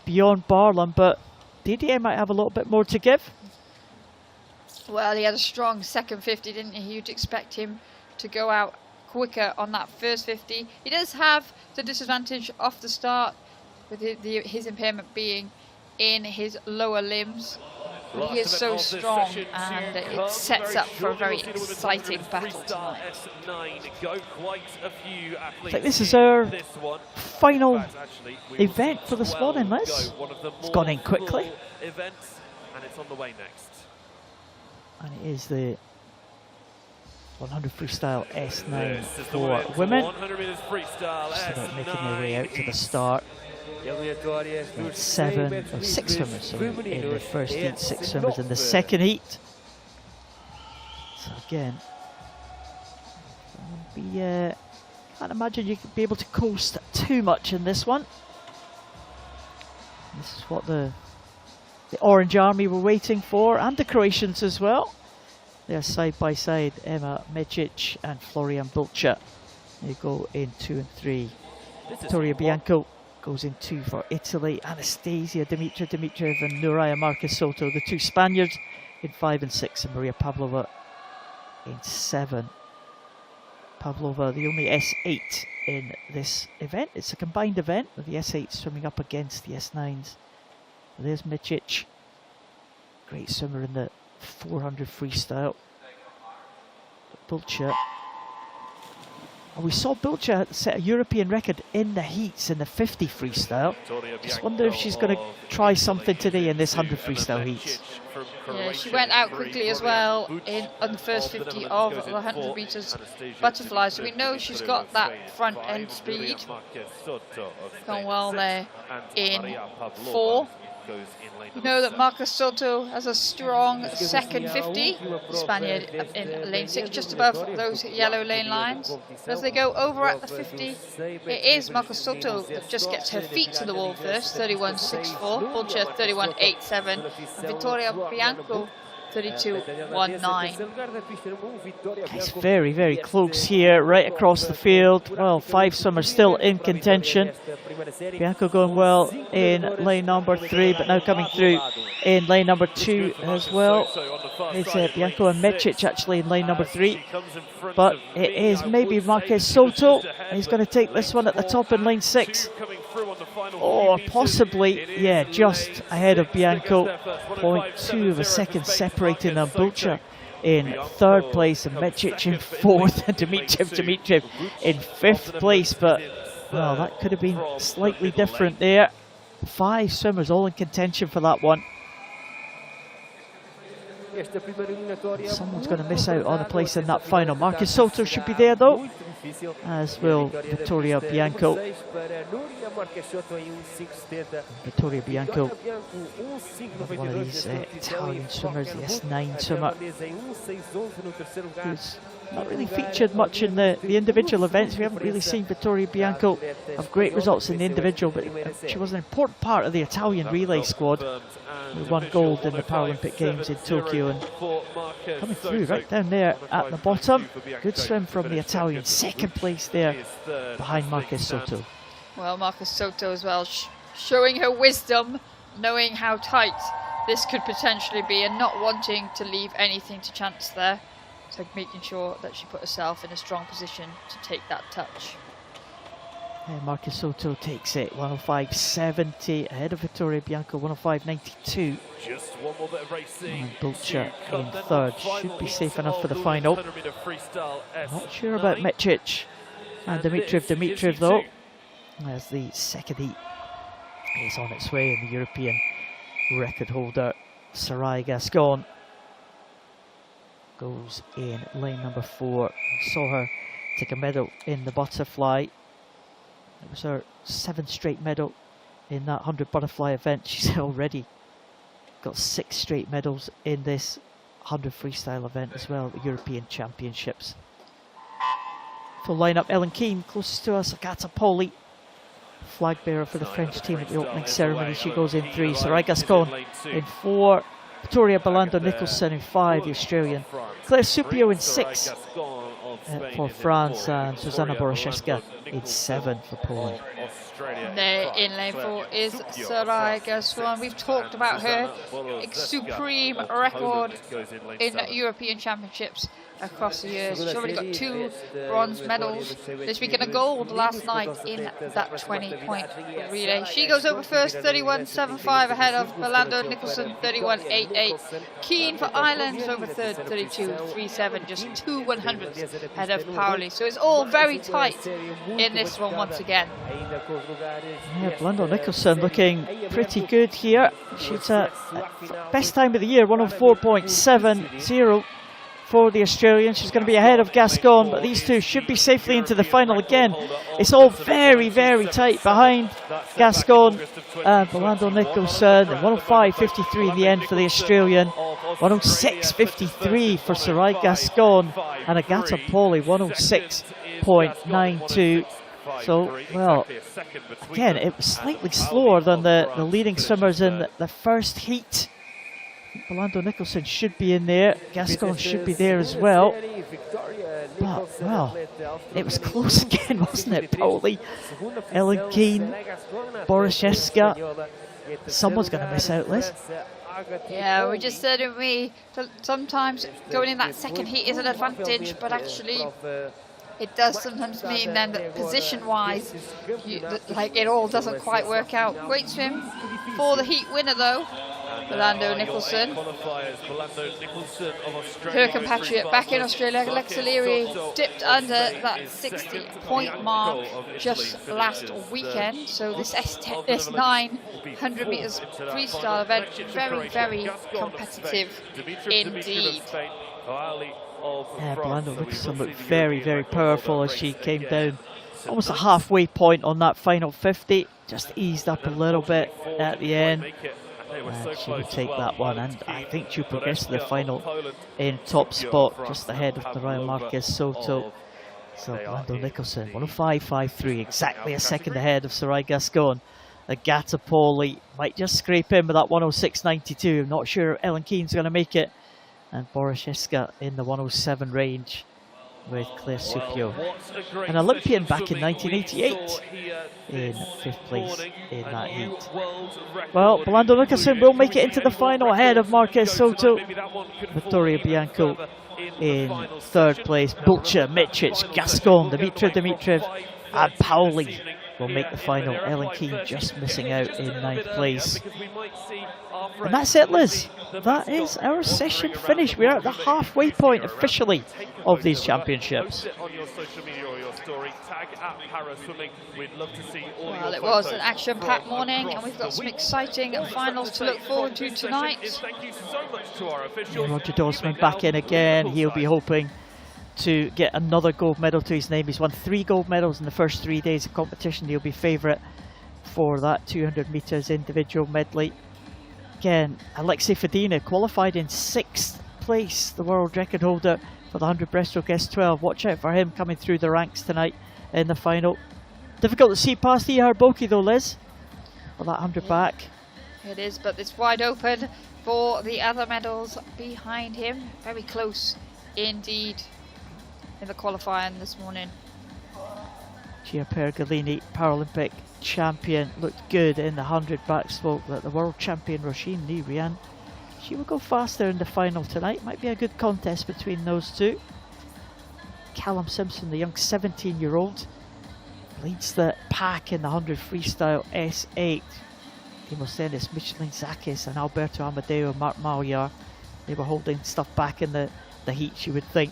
beyond Barlam, but Didier might have a little bit more to give. Well, he had a strong second 50, didn't he? You'd expect him to go out quicker on that first 50. He does have the disadvantage off the start, with his impairment being in his lower limbs. But he is so strong, and it sets up for a very exciting battle tonight. I think this is our final event for this morning, Liz. It's gone in quickly. And it's on the way next. And it is the 100 Freestyle S9 for women. Just about making their way out to the start. 6 swimmers in the first heat, 6 swimmers in the second heat. So again, can't imagine you could be able to coast too much in this one. This is what the Orange Army were waiting for, and the Croatians as well. They're side by side, Emma Mecic and Florian Bulcha. They go in 2 and 3. Vittoria Bianco goes in 2 for Italy. Anastasia Dimitriev and Nuria Marquesotto, the 2 Spaniards, in 5 and 6, and Maria Pavlova in 7. Pavlova, the only S8 in this event. It's a combined event with the S8 swimming up against the S9s. There's Micic, great swimmer in the 400 freestyle. Bulcha. And we saw Bulcha set a European record in the heats in the 50 freestyle. Just wonder if she's going to try something today in this 100 freestyle heats. Yeah, she went out quickly as well on the first 50 of the 100 meters butterfly, so we know she's got that front end speed. Gone well there in 4. We know that Marcus Soto has a strong second 50, Spaniard in lane 6, just above those yellow lane lines. As they go over at the 50, it is Marcus Soto that just gets her feet to the wall first, 31.64, Bulcha 31.87, and Vittoria Bianco 32.19. It's very, very close here, right across the field. Well, 5 swimmers still in contention. Bianco going well in lane number 3, but now coming through in lane number 2 as well. It's Bianco and Mecic actually in lane number 3. But it is maybe Marquez Soto. He's going to take this one at the top in lane 6. Or possibly, yeah, just ahead of Bianco. 0.2 of a second separating them. Bulcha in 3rd place and Mecic in 4th, and Dimitrov in 5th place. But, well, that could have been slightly different there. 5 swimmers all in contention for that one. Someone's going to miss out on a place in that final. Marcus Soto should be there though, as will Vittoria Bianco. Vittoria Bianco, one of these Italian swimmers, the S9 swimmer, who's not really featured much in the individual events. We haven't really seen Vittoria Bianco have great results in the individual, but she was an important part of the Italian relay squad. We won gold in the Paralympic Games in Tokyo, and coming through right down there at the bottom. Good swim from the Italian, 2nd place there behind Marcus Soto. Well, Marcus Soto as well, showing her wisdom, knowing how tight this could potentially be and not wanting to leave anything to chance there. So making sure that she put herself in a strong position to take that touch. Yeah, Marcus Soto takes it, 105.70 ahead of Vittoria Bianco, 105.92. Just one more bit of racing. And Bulcha in 3rd, should be safe enough for the final. Not sure about Mecic and Dimitrov though, as the 2nd heat is on its way, and the European record holder Sarai Gascon goes in lane number 4. We saw her take a medal in the butterfly. It was her 7th straight medal in that 100 butterfly event. She's already got 6 straight medals in this 100 freestyle event as well at the European Championships. Full lineup: Ellen Keane closest to us, Agata Poli, flag bearer for the French team at the opening ceremony. She goes in 3. Sarai Gascon in 4. Victoria Belando Nicholson in 5, the Australian. Claire Supio in 6 for France, and Susanna Boraszewska in 7 for Poland. There in lane 4 is Sarai Gascon. We've talked about her supreme record in European Championships across the years. She's already got 2 bronze medals this week and a gold last night in that 20-point relay. She goes over first, 31.75 ahead of Belando Nicholson, 31.88. Keane for Ireland is over 3rd, 32.37, just 2 100ths ahead of Pauli. So it's all very tight in this one once again. Yeah, Belando Nicholson looking pretty good here. She's best time of the year, 104.70. For the Australian. She's going to be ahead of Gascon, but these two should be safely into the final again. It's all very, very tight behind Gascon and Belando Nicholson. 105.53 in the end for the Australian, 106.53 for Sarai Gascon, and Agata Poli 106.92. So, well, again, it was slightly slower than the leading swimmers in the 1st heat. Belando Nicholson should be in there, Gascon should be there as well. But, well, it was close again, wasn't it? Pauli, Ellen Keane, Boraszewska. Someone's going to miss out, Liz. Yeah, we just said, didn't we? Sometimes going in that 2nd heat is an advantage, but actually it does sometimes mean then that position-wise, like it all doesn't quite work out. Great swim for the heat winner though. Belando Nicholson. Her compatriot back in Australia, Alexa Leary, dipped under that 60-point mark just last weekend. So this S9 100 metres freestyle event, very, very competitive indeed. Yeah, Belando Nicholson looked very, very powerful as she came down almost a halfway point on that final 50. Just eased up a little bit at the end. She will take that one, and I think she'll progress to the final in top spot, just ahead of Darian Marquez Soto. So Belando Nicholson, 105.53, exactly a second ahead of Sarai Gascon. Agata Poli might just scrape in with that 106.92. I'm not sure Ellen Keane's going to make it and Borishevska in the 107 range with Claire Supio. An Olympian back in 1988 in 5th place in that heat. Well, Belando Nicholson will make it into the final ahead of Marquez Soto. Victoria Bianco in 3rd place. Bulcha, Mitric, Gascon, Dimitriv and Pauli will make the final. Ellen Keane just missing out in 9th place. And that's it, Liz. That is our session finished. We're at the halfway point officially of these championships. Well, it was an action-packed morning, and we've got some exciting finals to look forward to tonight. Roger Dorsman back in again. He'll be hoping to get another gold medal to his name. He's won 3 gold medals in the first 3 days of competition. He'll be favourite for that 200 metres individual medley. Again, Alexei Fedina qualified in 6th place, the world record holder for the 100 breaststroke S12. Watch out for him coming through the ranks tonight in the final. Difficult to see past Ihar Boki though, Liz, for that 100 back. It is, but it's wide open for the other medals behind him. Very close indeed in the qualifying this morning. Gia Pergolini, Paralympic champion, looked good in the 100 backstroke, but the world champion Roisin Nirian, she will go faster in the final tonight. Might be a good contest between those two. Callum Simpson, the young 17-year-old, leads the pack in the 100 freestyle S8. Timostenis, Michelin Zakis and Alberto Amadeo, Mark Malyar, they were holding stuff back in the heat, you would think.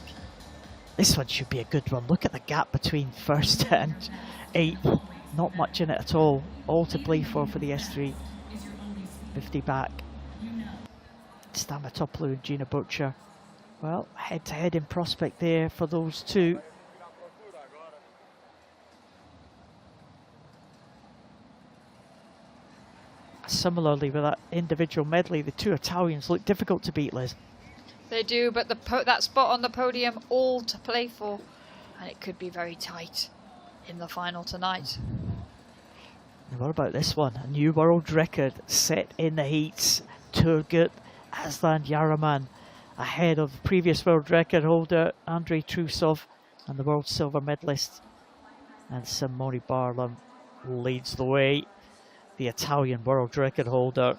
This one should be a good one. Look at the gap between 1st and 8th. Not much in it at all. All to play for the S3. 50 back. Stamatopoulos and Gina Butcher. Well, head-to-head in prospect there for those two. Similarly with that individual medley, the 2 Italians look difficult to beat, Liz. They do, but that spot on the podium, all to play for, and it could be very tight in the final tonight. And what about this one? A new world record set in the heats. Turgut Aslan Yaraman ahead of the previous world record holder Andrei Trusov and the world silver medalist. And Simone Barlam leads the way. The Italian world record holder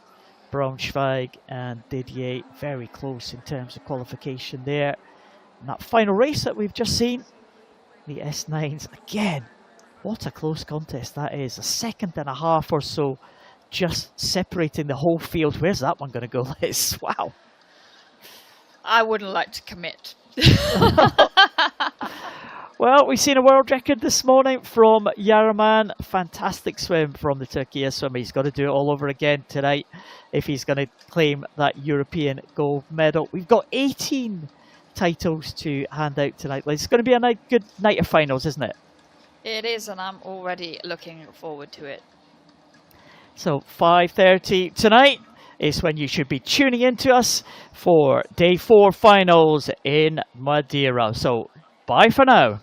Braunschweig and Didier very close in terms of qualification there. And that final race that we've just seen, the S9s again. What a close contest that is. A second and a half or so just separating the whole field. Where's that one going to go, Liz? Wow. I wouldn't like to commit. Well, we've seen a world record this morning from Yaraman. Fantastic swim from the Turkey swimmer. He's got to do it all over again tonight if he's going to claim that European gold medal. We've got 18 titles to hand out tonight. It's going to be a good night of finals, isn't it? It is, and I'm already looking forward to it. So 5:30 tonight is when you should be tuning in to us for day 4 finals in Madeira. So bye for now.